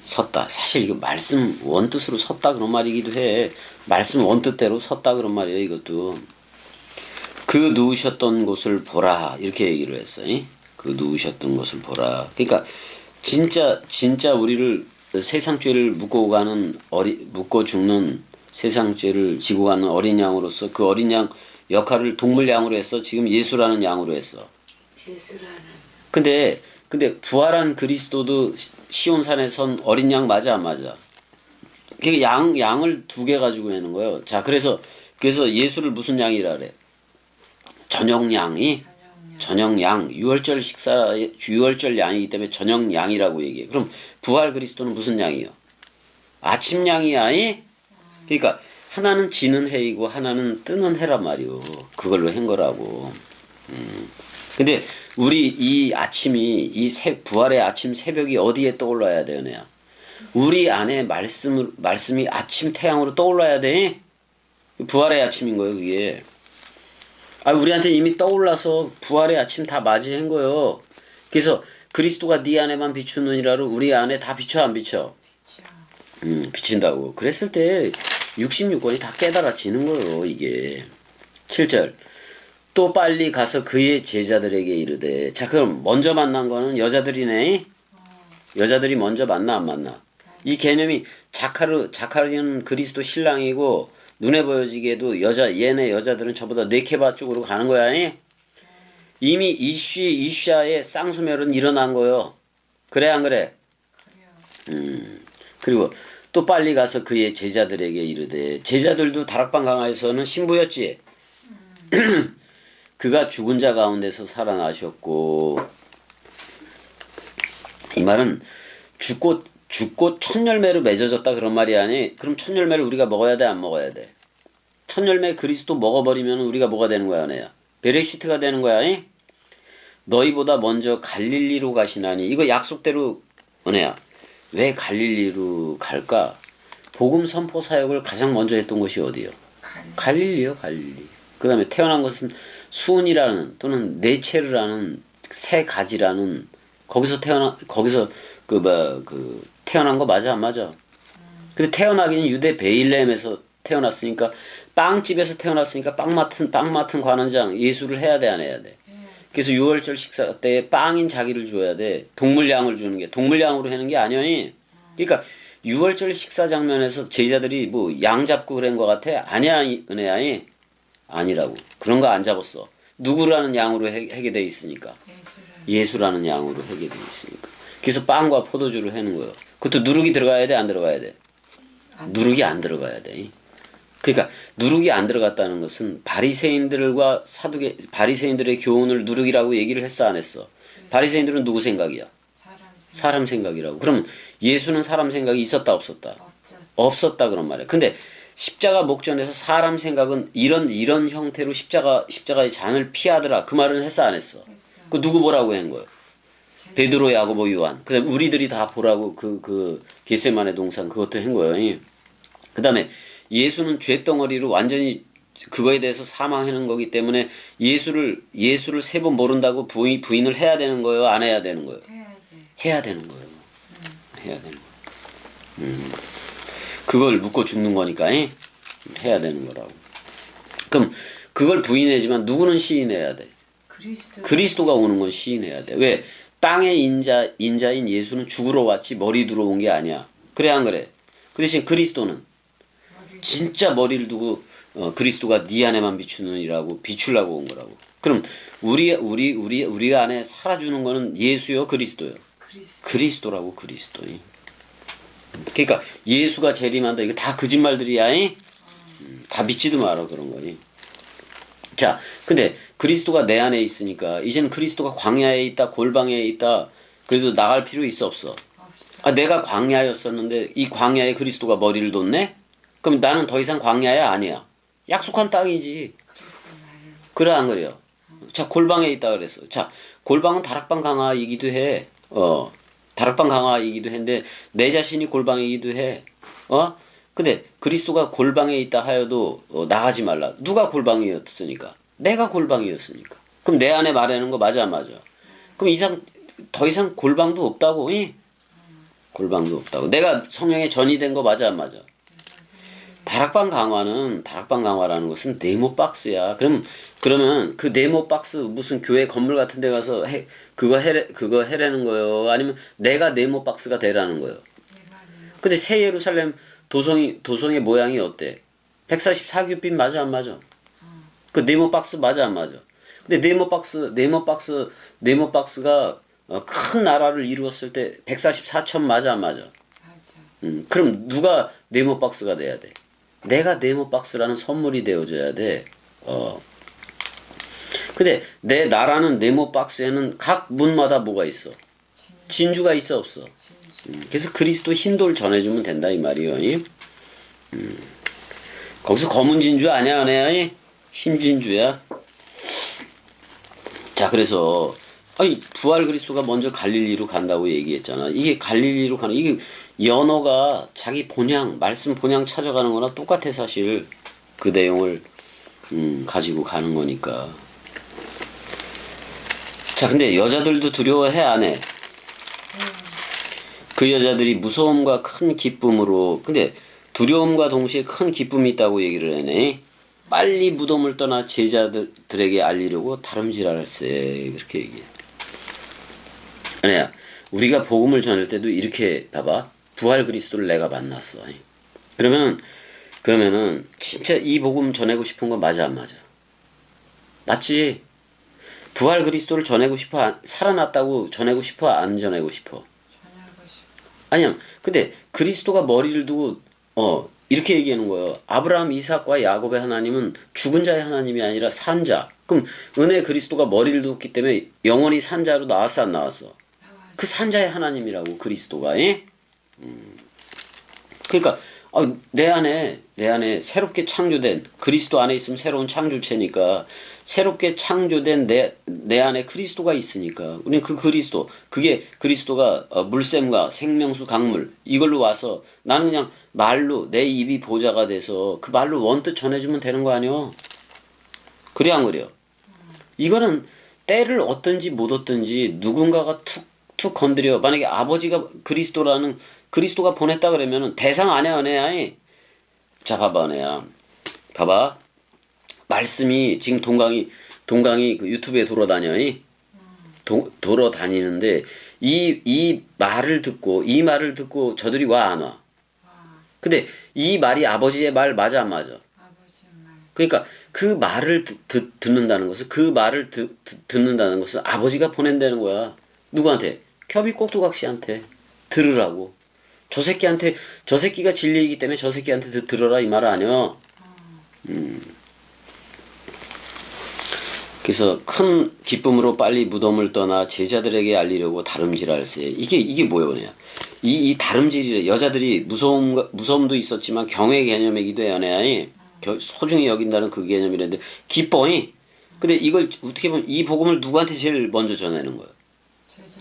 섰다. 사실 이거 말씀 원뜻으로 섰다 그런 말이기도 해. 말씀 원뜻대로 섰다 그런 말이에요. 이것도. 그 누우셨던 곳을 보라 이렇게 얘기를 했어. 그 누우셨던 곳을 보라. 그러니까 진짜 우리를 세상 죄를 묻고 죽는 세상 죄를 지고 가는 어린 양으로서 그 어린 양 역할을 동물 양으로 했어. 지금 예수라는 양으로 했어. 예수라는. 근데 부활한 그리스도도 시온산에 선 어린 양 맞아 안 맞아? 그 양을 두 개 가지고 하는 거예요. 자 그래서 예수를 무슨 양이라 그래? 저녁 양 유월절 양이기 때문에 저녁 양이라고 얘기해. 그럼 부활 그리스도는 무슨 양이요? 아침 양이야. 그러니까 하나는 지는 해이고 하나는 뜨는 해란 말이요. 그걸로 한 거라고. 근데 우리 이 아침이 부활의 아침 새벽이 어디에 떠올라야 되느냐? 우리 안에 말씀이 아침 태양으로 떠올라야 돼. 부활의 아침인 거예요, 그게. 우리한테 이미 떠올라서 부활의 아침 다 맞이한 거예요. 그래서 그리스도가 네 안에만 비추느니라로 우리 안에 다 비춰 안 비춰? 비친다고. 그랬을 때 66권이 다 깨달아지는 거예요, 이게. 7절. 또 빨리 가서 그의 제자들에게 이르되. 자, 그럼 먼저 만난 거는 여자들이네. 여자들이 먼저 만나 안 만나? 이 개념이 자카르는 그리스도 신랑이고 눈에 보여지게도 얘네 여자들은 저보다 네케바 쪽으로 가는 거야. 이미 이슈아의 쌍수멸은 일어난 거요. 그래 안 그래? 그리고 또 빨리 가서 그의 제자들에게 이르되. 제자들도 다락방 강화에서는 신부였지. 그가 죽은 자 가운데서 살아나셨고. 이 말은 죽고 첫 열매로 맺어졌다 그런 말이 아니. 그럼 첫 열매를 우리가 먹어야 돼 안 먹어야 돼? 첫 열매 그리스도 먹어버리면 우리가 뭐가 되는 거야 은혜야? 베레시트가 되는 거야. 너희보다 먼저 갈릴리로 가시나니. 이거 약속대로 은혜야. 왜 갈릴리로 갈까? 복음 선포 사역을 가장 먼저 했던 곳이 어디요? 갈릴리요. 갈릴리. 그 다음에 태어난 것은 수은이라는 또는 네체르라는 세 가지라는 거기서 태어난 거 맞아 안 맞아? 근데 태어나기는 유대 베일레헴에서 태어났으니까 빵집에서 태어났으니까 빵 맡은 관원장 예수를 해야 돼 안 해야 돼? 그래서 유월절 식사 때 빵인 자기를 줘야 돼. 동물양을 주는 게 동물양으로 하는 게 아니야. 그러니까 유월절 식사 장면에서 제자들이 뭐 양 잡고 그런 거 같아? 아니야 은혜야. 아니라고. 그런 거 안 잡았어. 누구라는 양으로 하게 돼 있으니까. 예수라는 양으로 하게 돼 있으니까. 그래서 빵과 포도주를 하는 거예요. 그것도 누룩이 들어가야 돼 안 들어가야 돼? 누룩이 안 들어가야 돼. 그러니까 누룩이 안 들어갔다는 것은 바리새인들의 교훈을 누룩이라고 얘기를 했어 안 했어? 바리새인들은 누구 생각이야? 사람 생각이라고. 그러면 예수는 사람 생각이 있었다 없었다? 없었다 그런 말이야. 근데 십자가 목전에서 사람 생각은 이런 형태로 십자가의 잔을 피하더라. 그 말은 했어 안 했어? 그 누구 보라고 한 거예요? 베드로, 야고보, 요한. 그다음 우리들이 다 보라고 그 겟세마네 동산 그것도 한 거예요. 그다음에 예수는 죄덩어리로 완전히 그거에 대해서 사망하는 거기 때문에 예수를 3번 모른다고 부인을 해야 되는 거예요, 안 해야 되는 거예요? 해야 돼. 해야 되는 거예요. 해야 되는 거예요. 그걸 묻고 죽는 거니까 해야 되는 거라고. 그럼 그걸 부인하지만 누구는 시인해야 돼? 그리스도가 오는 건 시인해야 돼. 왜? 땅의 인자인 예수는 죽으러 왔지 머리 들어온 게 아니야. 그래 안 그래? 그 대신 그리스도는 진짜 머리를 두고 그리스도가 네 안에만 비추느니라고 비추려고 온 거라고. 그럼 우리 안에 살아주는 거는 예수요, 그리스도요? 그리스도라고 그리스도. 그러니까 예수가 재림한다. 이거 다 거짓말들이야. 다 믿지도 마라 그런 거니. 자, 근데 그리스도가 내 안에 있으니까 이제는 그리스도가 광야에 있다, 골방에 있다. 그래도 나갈 필요 있어 없어? 아, 내가 광야였었는데 이 광야에 그리스도가 머리를 뒀네? 그럼 나는 더 이상 광야야 아니야? 약속한 땅이지. 그래 안 그래요? 자, 골방에 있다 그랬어. 자, 골방은 다락방 강화이기도 해. 다락방 강화이기도 했는데 내 자신이 골방이기도 해. 근데 그리스도가 골방에 있다 하여도 나가지 말라. 누가 골방이었으니까? 내가 골방이었으니까. 그럼 내 안에 말하는 거 맞아 안 맞아? 그럼 더 이상 골방도 없다고. 골방도 없다고. 내가 성령에 전이 된 거 맞아 안 맞아? 다락방 강화라는 것은 네모 박스야. 그러면 그 네모 박스 무슨 교회 건물 같은 데 가서 그거 해라는 거예요? 아니면 내가 네모 박스가 되라는 거예요? 근데 새 예루살렘 도성의 모양이 어때? 144규빗 맞아 안 맞아? 그 네모 박스 맞아 안 맞아? 근데 네모 박스가 큰 나라를 이루었을 때 144천 맞아 안 맞아? 그럼 누가 네모 박스가 돼야 돼? 내가 네모 박스라는 선물이 되어줘야 돼. 근데 내 나라는 네모 박스에는 각 문마다 뭐가 있어? 진주가 있어 없어? 그래서 그리스도 흰돌 전해주면 된다 이 말이요. 거기서 검은 진주 아니야 안 해? 흰 진주야. 자, 그래서 부활 그리스도가 먼저 갈릴리로 간다고 얘기했잖아. 이게 갈릴리로 가는 이게 연어가 자기 말씀 본향 찾아가는 거나 똑같아 사실. 그 내용을 가지고 가는 거니까. 자, 근데 여자들도 두려워해 안 해? 그 여자들이 무서움과 큰 기쁨으로, 근데 두려움과 동시에 큰 기쁨이 있다고 얘기를 하네. 빨리 무덤을 떠나 제자들에게 알리려고 다름질할세. 그렇게 얘기해. 아니야. 우리가 복음을 전할 때도 이렇게 봐봐. 부활 그리스도를 내가 만났어. 그러면은 진짜 이 복음 전하고 싶은 거 맞아 안 맞아? 맞지? 부활 그리스도를 전하고 싶어? 살아났다고 전하고 싶어? 안 전하고 싶어? 아니야. 근데 그리스도가 머리를 두고 이렇게 얘기하는 거예요. 아브라함, 이삭과 야곱의 하나님은 죽은 자의 하나님이 아니라 산 자. 그럼 은혜 그리스도가 머리를 뒀기 때문에 영원히 산 자로 나왔어 안 나왔어? 그 산 자의 하나님이라고 그리스도가. 그러니까 내 안에 새롭게 창조된 그리스도 안에 있으면 새로운 창조체니까 새롭게 창조된 내 안에 그리스도가 있으니까 우리는 그 그리스도 그게 그리스도가 물샘과 생명수 강물 이걸로 와서 나는 그냥 말로 내 입이 보좌가 돼서 그 말로 원뜻 전해주면 되는 거 아니요? 그래 안 그래요? 이거는 때를 얻든지 못 얻든지 누군가가 툭 건드려 만약에 아버지가 그리스도가 보냈다 그러면은 대상 아니야 안 해야? 자 봐봐 내야 봐봐 말씀이 지금 동강이 그 유튜브에 돌아다녀. 돌아다니는데 이 말을 듣고 저들이 와 안 와? 근데 이 말이 아버지의 말 맞아 안 맞아? 그러니까 그 말을 듣는다는 것은 듣는다는 것은 아버지가 보낸다는 거야. 누구한테? 켜비 꼭두각 씨한테 들으라고. 저 새끼가 진리이기 때문에 저 새끼한테 들어라 이 말 아니야. 그래서 큰 기쁨으로 빨리 무덤을 떠나 제자들에게 알리려고 다름질할세. 이게 뭐예요? 이 다름질이래. 여자들이 무서움도 있었지만 경외 개념이기도 해요. 소중히 여긴다는 그 개념이랬는데 기뻐이. 근데 이걸 어떻게 보면 이 복음을 누구한테 제일 먼저 전하는 거예요?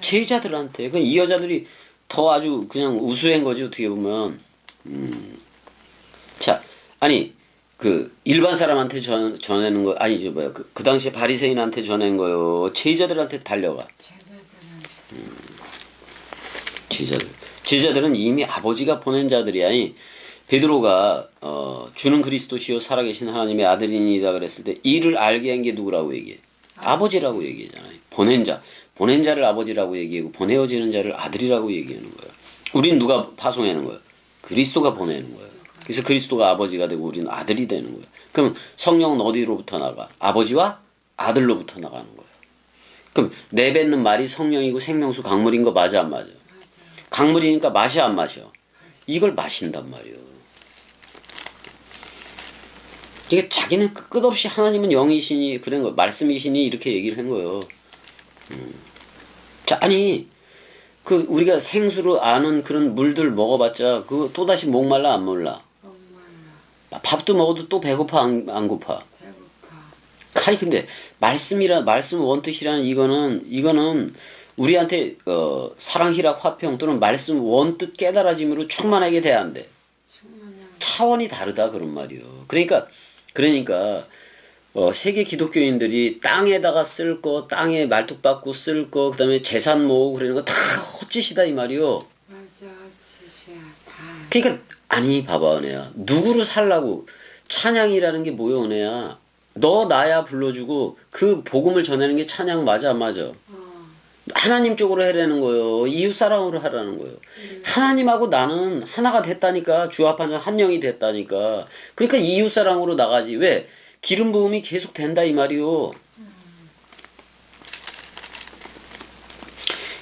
제자들한테. 그 이 여자들이 더 아주 그냥 우수한 거지 어떻게 보면. 자, 아니 그 일반 사람한테 전하는 거 아니죠 뭐야 그 당시에 바리새인한테 전한 거요. 제자들한테 달려가. 제자들은 이미 아버지가 보낸 자들이야. 베드로가 주는 그리스도시요 살아계신 하나님의 아들이니다 그랬을 때 이를 알게 한 게 누구라고 얘기해? 아버지라고 얘기하잖아요. 보낸 자를 아버지라고 얘기하고 보내어지는 자를 아들이라고 얘기하는 거예요. 우린 누가 파송하는 거예요? 그리스도가 보내는 거예요. 그래서 그리스도가 아버지가 되고 우리는 아들이 되는 거예요. 그럼 성령은 어디로부터 나가? 아버지와 아들로부터 나가는 거예요. 그럼 내뱉는 말이 성령이고 생명수 강물인 거 맞아 안 맞아? 강물이니까 마셔 안 마셔? 이걸 마신단 말이에요. 이게 자기는 끝없이 하나님은 영이시니 그런 거 말씀이시니 이렇게 얘기를 한 거예요. 자, 아니 그 우리가 생수로 아는 그런 물들 먹어봤자 그거 또 다시 목말라 안 몰라? 밥도 먹어도 또 배고파 안 고파? 아니 근데 말씀 원뜻이라는 이거는 우리한테 사랑 희락 화평 또는 말씀 원뜻 깨달아짐으로 충만하게 돼야 안 돼. 차원이 다르다 그런 말이요. 그러니까 세계 기독교인들이 땅에다가 쓸 거, 땅에 말뚝박고 쓸 거, 그다음에 재산 모으고 그러는 거 다 헛짓이다 이 말이요. 맞아, 헛짓이야 다. 그러니까 아니 봐봐 은혜야. 누구로 살라고 찬양이라는 게 뭐야 은혜야. 너 나야 불러주고 그 복음을 전하는 게 찬양 맞아 안 맞아? 하나님 쪽으로 하라는 거예요. 이웃 사랑으로 하라는 거예요. 하나님하고 나는 하나가 됐다니까. 주 앞에서 한 영이 됐다니까. 그러니까 이웃 사랑으로 나가지. 왜? 기름 부음이 계속 된다 이 말이요.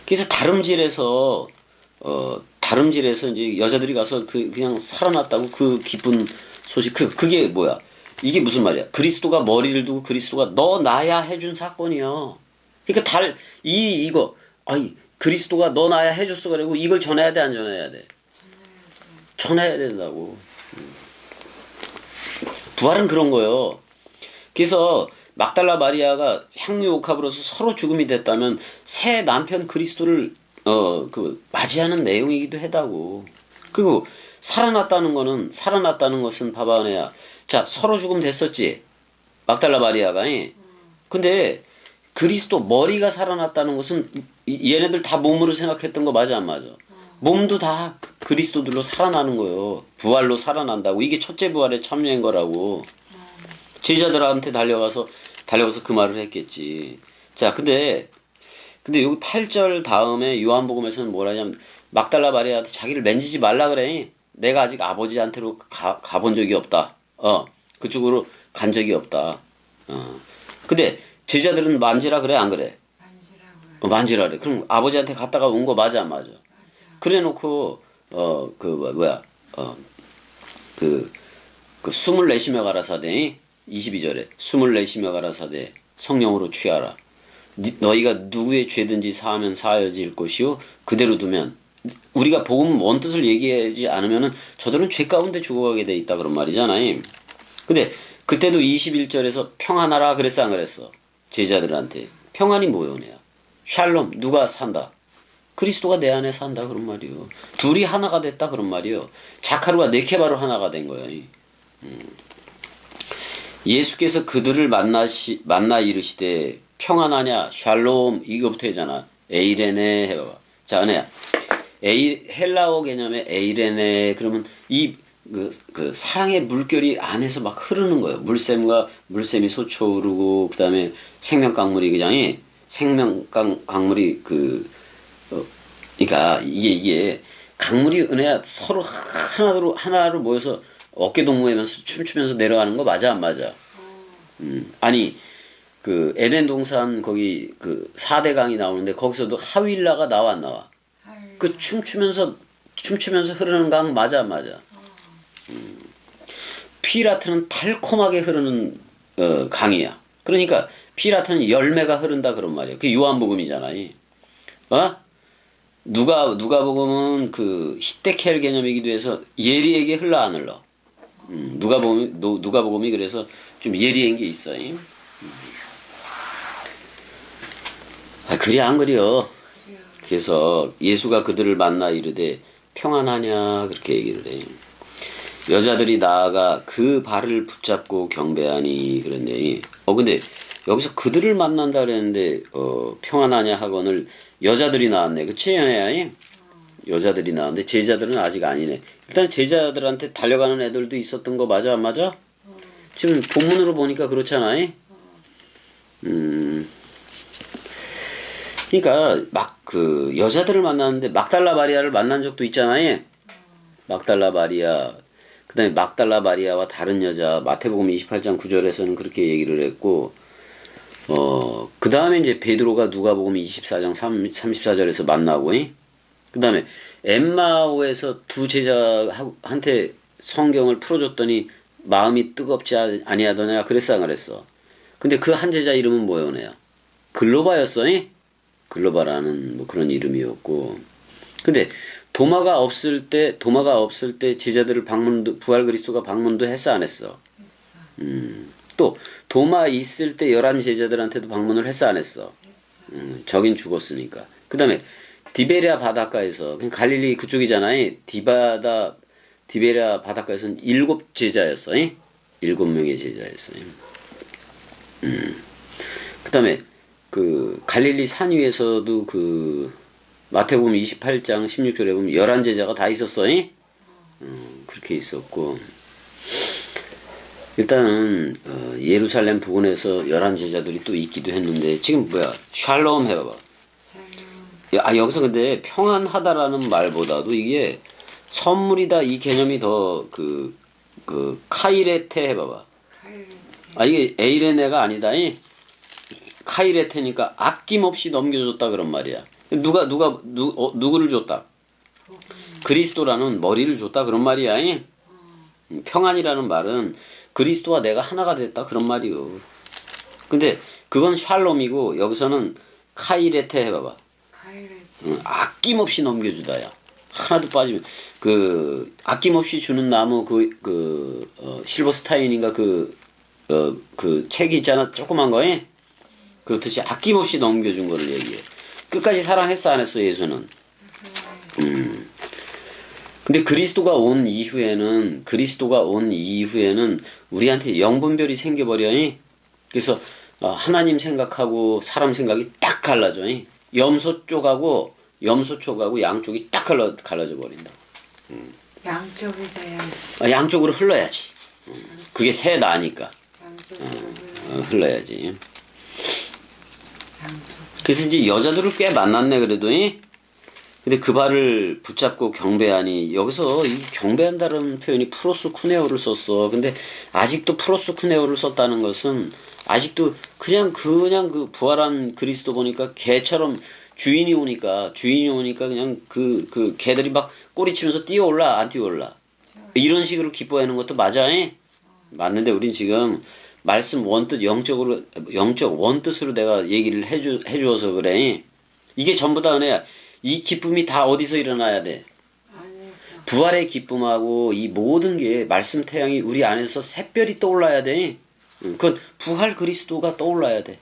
그래서 다름질에서 이제 여자들이 가서 그냥 살아났다고 그 기쁜 소식 그게 뭐야? 이게 무슨 말이야? 그리스도가 머리를 두고 그리스도가 너 나야 해준 사건이야. 그러니까 이거 그리스도가 너 나야 해줬어 그리고 이걸 전해야 돼 안 전해야 돼? 전해야 된다고. 부활은 그런 거예요. 그래서 막달라 마리아가 향유 옥합으로서 서로 죽음이 됐다면 새 남편 그리스도를 맞이하는 내용이기도 하다고. 그리고 살아났다는 것은 봐봐 은혜야. 자 서로 죽음 됐었지 막달라 마리아가. 근데 그리스도 머리가 살아났다는 것은 얘네들 다 몸으로 생각했던 거 맞아 안 맞아? 몸도 다 그리스도들로 살아나는 거예요. 부활로 살아난다고. 이게 첫째 부활에 참여한 거라고. 제자들한테 달려가서 그 말을 했겠지. 자 근데 여기 8절 다음에 요한복음에서는 뭐라 하냐면 막달라 마리아한테 자기를 만지지 말라 그래. 내가 아직 아버지한테로 가본 적이 없다. 그쪽으로 간 적이 없다. 근데 제자들은 만지라 그래 안 그래? 만지라 그래. 그럼 아버지한테 갔다가 온 거 맞아 안 맞아? 그래 놓고 숨을 내쉬며 가라사대 22절에 숨을 내쉬며 가라사대 성령으로 취하라. 너희가 누구의 죄든지 사하면 사하여질 것이요 그대로 두면 우리가 복음 원뜻을 얘기하지 않으면은 저들은 죄 가운데 죽어가게 돼 있다 그런 말이잖아요. 근데 그때도 21절에서 평안하라 그랬어 안 그랬어? 제자들한테 평안이 뭐요냐? 샬롬 누가 산다? 그리스도가 내 안에 산다 그런 말이요. 둘이 하나가 됐다 그런 말이요. 자카루와 네케바로 하나가 된 거예요. 예수께서 그들을 만나 이르시되 평안하냐 샬롬 이거부터 했잖아. 에이레네 해봐봐. 자 은혜야. 헬라어 개념의 에이레네 그러면 그 사랑의 물결이 안에서 막 흐르는 거예요. 물샘이 솟아오르고 그다음에 생명강물이 그냥 생명강물이 그러니까 이게 강물이 은혜야 서로 하나로 모여서 어깨 동무하면서 춤추면서 내려가는 거 맞아 안 맞아? 아니 그 에덴 동산 거기 그 4대 강이 나오는데 거기서도 하윌라가 나와 안 나와? 그 춤추면서 흐르는 강 맞아 안 맞아? 피라트는 달콤하게 흐르는 강이야. 그러니까 피라트는 열매가 흐른다 그런 말이야. 그게 요한복음이잖아. 누가복음은 그 히데켈 개념이기도 해서 예리하게 흘러 안 흘러. 누가복음이 그래서 좀 예리한 게 있어요. 그리 안 그려. 그래서 예수가 그들을 만나 이르되 평안하냐 그렇게 얘기를 해. 여자들이 나아가 그 발을 붙잡고 경배하니 그런데 근데 여기서 그들을 만난다 그랬는데 평안하냐 하거늘 여자들이 나왔네. 그치 연애야? 여자들이 나왔는데 제자들은 아직 아니네. 일단 제자들한테 달려가는 애들도 있었던 거 맞아 안 맞아? 지금 본문으로 보니까 그렇잖아. 그러니까 막 그 여자들을 만났는데 막달라 마리아를 만난 적도 있잖아요. 막달라 마리아, 그다음에 막달라 마리아와 다른 여자 마태복음 28장 9절에서는 그렇게 얘기를 했고, 그다음에 이제 베드로가 누가복음 24장 34절에서 만나고, 그다음에 엠마오에서 두 제자한테 성경을 풀어줬더니 마음이 뜨겁지 아니하더냐 그랬어 안 그랬어. 근데 그 한 제자 이름은 뭐였네요? 글로바였어. 글로바라는 뭐 그런 이름이었고. 근데 도마가 없을 때 제자들을 부활 그리스도가 방문도 했어 안 했어? 또 도마 있을 때 11 제자들한테도 방문을 했어 안 했어? 저긴 죽었으니까. 그다음에 디베랴 바닷가에서 갈릴리 그쪽이잖아요. 디베랴 바닷가에서는 7 제자였어. 7명의 제자였어. 그다음에 그 갈릴리 산 위에서도 그 마태복음 28장 16절에 보면 11 제자가 다 있었어. 그렇게 있었고, 일단은 예루살렘 부근에서 11 제자들이 또 있기도 했는데, 지금 뭐야 샬롬 해봐봐. 여기서 근데 평안하다라는 말보다도 이게 선물이다 이 개념이 더 그 카이레테 해봐봐. 이게 에이레네가 아니다. 카이레테니까 아낌없이 넘겨줬다 그런 말이야. 누구를 줬다? 그리스도라는 머리를 줬다 그런 말이야. 평안이라는 말은 그리스도와 내가 하나가 됐다 그런 말이요. 근데 그건 샬롬이고 여기서는 카이레테 해봐봐. 아낌없이 넘겨주다야. 하나도 빠지면 그 아낌없이 주는 나무 실버스타인인가 그 책이 있잖아 조그만 거에. 그렇듯이 아낌없이 넘겨준 거를 얘기해. 끝까지 사랑했어 안 했어 예수는? 근데 그리스도가 온 이후에는 우리한테 영분별이 생겨버려. 그래서 하나님 생각하고 사람 생각이 딱 갈라져. 염소 쪽하고 양쪽이 딱 갈라져 버린다. 양쪽이 돼야지. 양쪽으로 흘러야지. 그게 새 나니까. 흘러야지. 그래서 이제 여자들을 꽤 만났네 그래도. 근데 그 발을 붙잡고 경배하니, 여기서 이 경배한다는 표현이 프로스쿠네오를 썼어. 근데 아직도 프로스쿠네오를 썼다는 것은 아직도 그냥 그 부활한 그리스도 보니까 개처럼 주인이 오니까 그냥 그 개들이 막 꼬리치면서 뛰어올라 안 뛰어올라 이런 식으로 기뻐하는 것도 맞아. 맞는데 우린 지금 말씀 원뜻 영적 원뜻으로 내가 얘기를 해주어서 그래. 이게 전부 다 은혜야. 이 기쁨이 다 어디서 일어나야 돼? 부활의 기쁨하고 이 모든 게 말씀 태양이 우리 안에서 샛별이 떠올라야 돼. 그건 부활 그리스도가 떠올라야 돼.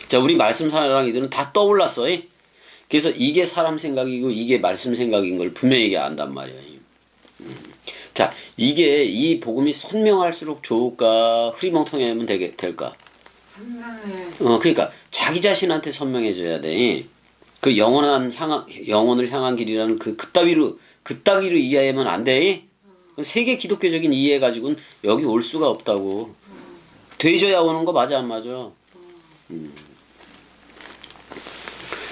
자, 우리 말씀 사랑이들은 다 떠올랐어. 그래서 이게 사람 생각이고 이게 말씀 생각인 걸 분명히 안단 말이야. 자, 이 복음이 선명할수록 좋을까? 흐리멍텅하면 될까? 선명해. 그러니까 자기 자신한테 선명해져야 돼. 그 영혼을 향한 길이라는 그따위로 이해하면 안 돼. 세계 기독교적인 이해 가지고는 여기 올 수가 없다고. 되져야 오는 거 맞아 안 맞아?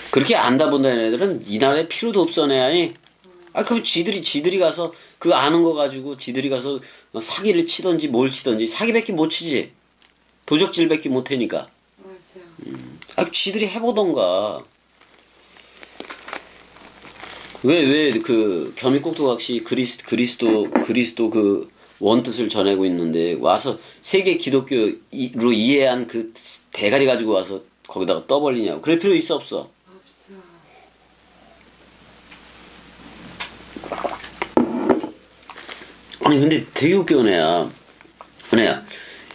그렇게 안다 본다는 애들은 이 나라에 필요도 없어 내야. 그럼 지들이 가서 그 아는 거 가지고 지들이 가서 사기를 치든지 뭘 치든지. 사기밖에 못 치지. 도적질밖에 못 하니까. 맞아. 지들이 해보던가. 왜 그 겸익국도각시 그리스도 그 원뜻을 전하고 있는데 와서 세계 기독교로 이해한 그 대가리 가지고 와서 거기다가 떠벌리냐고. 그럴 필요 있어 없어? 없어. 아니 근데 되게 웃겨 은혜야.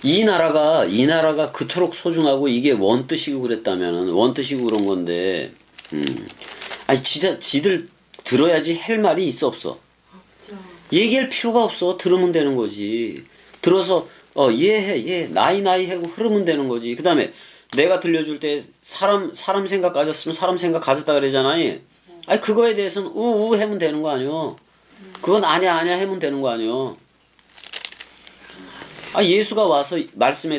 이 나라가 그토록 소중하고 이게 원뜻이고 그랬다면은 원뜻이고 그런 건데, 아니 진짜 지들 들어야지 할 말이 있어 없어? 없죠. 얘기할 필요가 없어. 들으면 되는 거지. 들어서 얘 나이 하고 흐르면 되는 거지. 그 다음에 내가 들려줄 때 사람 생각 가졌으면 사람 생각 가졌다 그러잖아요. 아니 그거에 대해서는 우우 하면 되는 거 아니요. 그건 아니야 하면 되는 거 아니요. 아 예수가 와서 말씀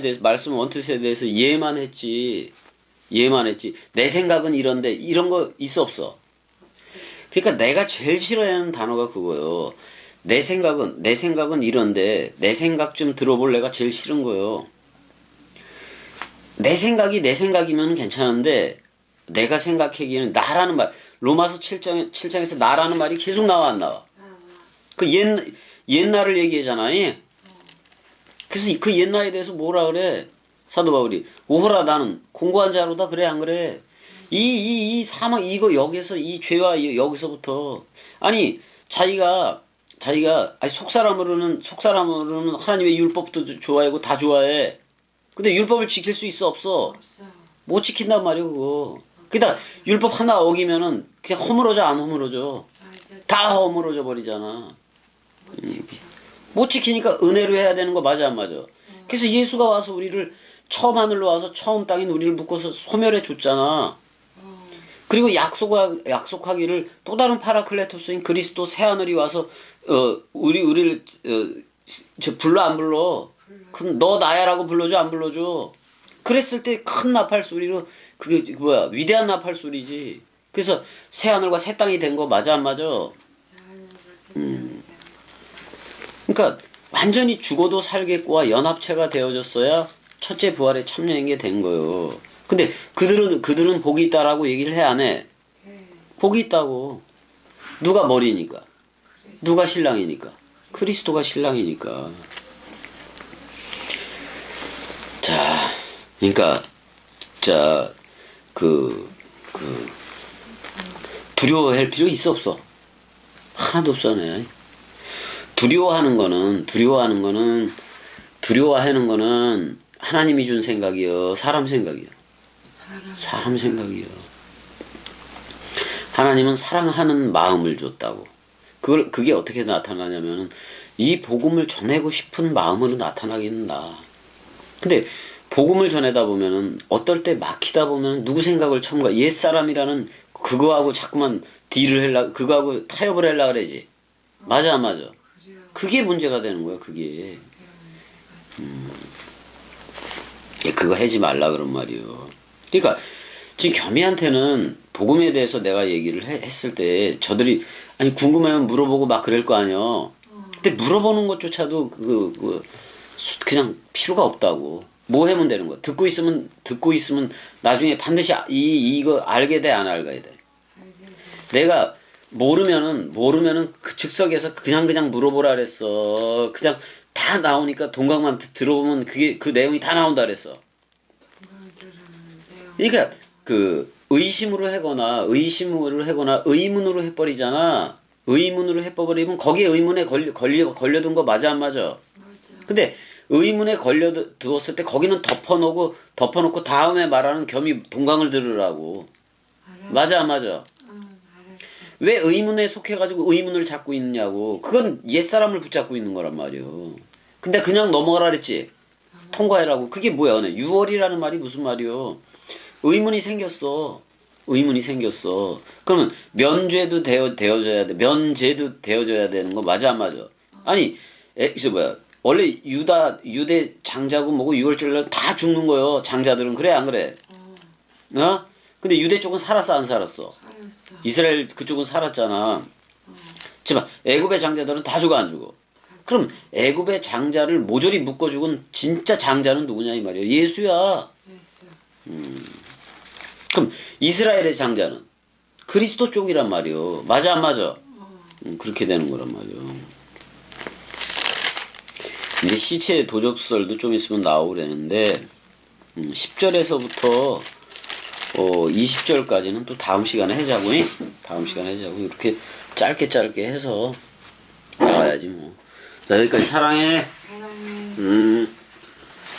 원뜻에 대해서 예만 했지. 내 생각은 이런데 이런 거 있어 없어? 그러니까 내가 제일 싫어하는 단어가 그거요. 내 생각은 이런데 내 생각 좀 들어볼 내가 제일 싫은 거요. 내 생각이면 괜찮은데 내가 생각하기에는 나라는 말 로마서 7장에서 나라는 말이 계속 나와 안 나와. 그 옛날을 얘기하잖아요. 그래서 그 옛날에 대해서 뭐라 그래? 사도 바울이 오호라 나는 공고한 자로다 그래 안 그래? 이 사망 이거 여기서 이 죄와 여기서부터 아니 자기가 아니 속사람으로는 하나님의 율법도 좋아하고 다 좋아해. 근데 율법을 지킬 수 있어 없어? 없어. 못 지킨단 말이야 그거. 그러니까 율법 하나 어기면은 그냥 허물어져 안 허물어져? 맞아. 다 허물어져 버리잖아. 못 지켜. 못 지키니까 은혜로 해야 되는 거 맞아 안 맞아? 그래서 예수가 와서 우리를 처음 하늘로 와서 처음 땅인 우리를 묶어서 소멸해 줬잖아. 그리고 약속하기를 또 다른 파라클레토스인 그리스도 새 하늘이 와서 우리를 저 불러 안 불러? 너 나야라고 불러줘 안 불러줘? 그랬을 때 큰 나팔 소리로 그게 뭐야 위대한 나팔 소리지. 그래서 새 하늘과 새 땅이 된 거 맞아 안 맞아? 그러니까 완전히 죽어도 살겠고와 연합체가 되어졌어야 첫째 부활에 참여한 게 된 거예요. 근데 그들은 복이 있다라고 얘기를 해 안 해? 복이 있다고. 누가 머리니까? 누가 신랑이니까? 그리스도가 신랑이니까. 자, 그러니까 두려워할 필요 있어 없어? 하나도 없잖아요. 두려워하는 거는 하나님이 준 생각이요, 사람 생각이요. 사람 생각이요. 하나님은 사랑하는 마음을 줬다고. 그게 어떻게 나타나냐면은 이 복음을 전하고 싶은 마음으로 나타나기는 나. 근데 복음을 전하다 보면은 어떨 때 막히다 보면 누구 생각을 첨가 옛사람이라는 그거하고 자꾸만 그거하고 타협을 하려 그러지. 맞아 안 맞아? 그게 문제가 되는 거야 그게. 그거 하지 말라 그런 말이요. 그러니까 지금 겸이한테는 복음에 대해서 내가 얘기를 했을 때 저들이 아니 궁금하면 물어보고 막 그럴 거 아니요. 근데 물어보는 것조차도 그냥 필요가 없다고. 뭐 하면 되는 거야. 듣고 있으면 나중에 반드시 이거 알게 돼 안 알게 돼. 내가 모르면은 그 즉석에서 그냥 물어보라 그랬어. 그냥 다 나오니까 동강만 들어보면 그 내용이 다 나온다 그랬어. 그러니까 의심으로 하거나 의문으로 해버리잖아. 의문으로 해버리면 거기에 의문에 걸려둔 거 맞아 안 맞아? 근데 의문에 걸려두었을 때 거기는 덮어놓고 다음에 말하는 겸이 동강을 들으라고. 맞아 안 맞아? 왜 의문에 속해가지고 의문을 잡고 있느냐고. 그건 옛사람을 붙잡고 있는 거란 말이요. 근데 그냥 넘어가라 그랬지. 통과해라고. 그게 뭐야? 6월이라는 말이 무슨 말이요? 의문이 생겼어. 그러면 면죄도 되어져야 돼. 면죄도 되어져야 되는 거 맞아 안 맞아? 아니, 원래 유대 장자고 뭐고 6월절날 다 죽는 거요. 장자들은 그래 안 그래? 근데 유대 쪽은 살았어 안 살았어? 이스라엘 그쪽은 살았잖아. 지만 애굽의 장자들은 다 죽어 안 죽어? 그럼 애굽의 장자를 모조리 묶어 죽은 진짜 장자는 누구냐 이 말이야. 예수야. 그럼 이스라엘의 장자는 그리스도 쪽이란 말이요. 맞아 안 맞아? 그렇게 되는 거란 말이요. 이제 시체 도적설도 좀 있으면 나오고 그러는데 10절에서부터 20절까지는 또 다음 시간에 하자고. 이렇게 짧게 해서 나가야지 뭐. 자, 여기까지 사랑해. 사랑해.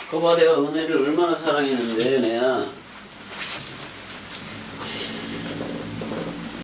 거봐, 내가 은혜를 얼마나 사랑했는데, 내가.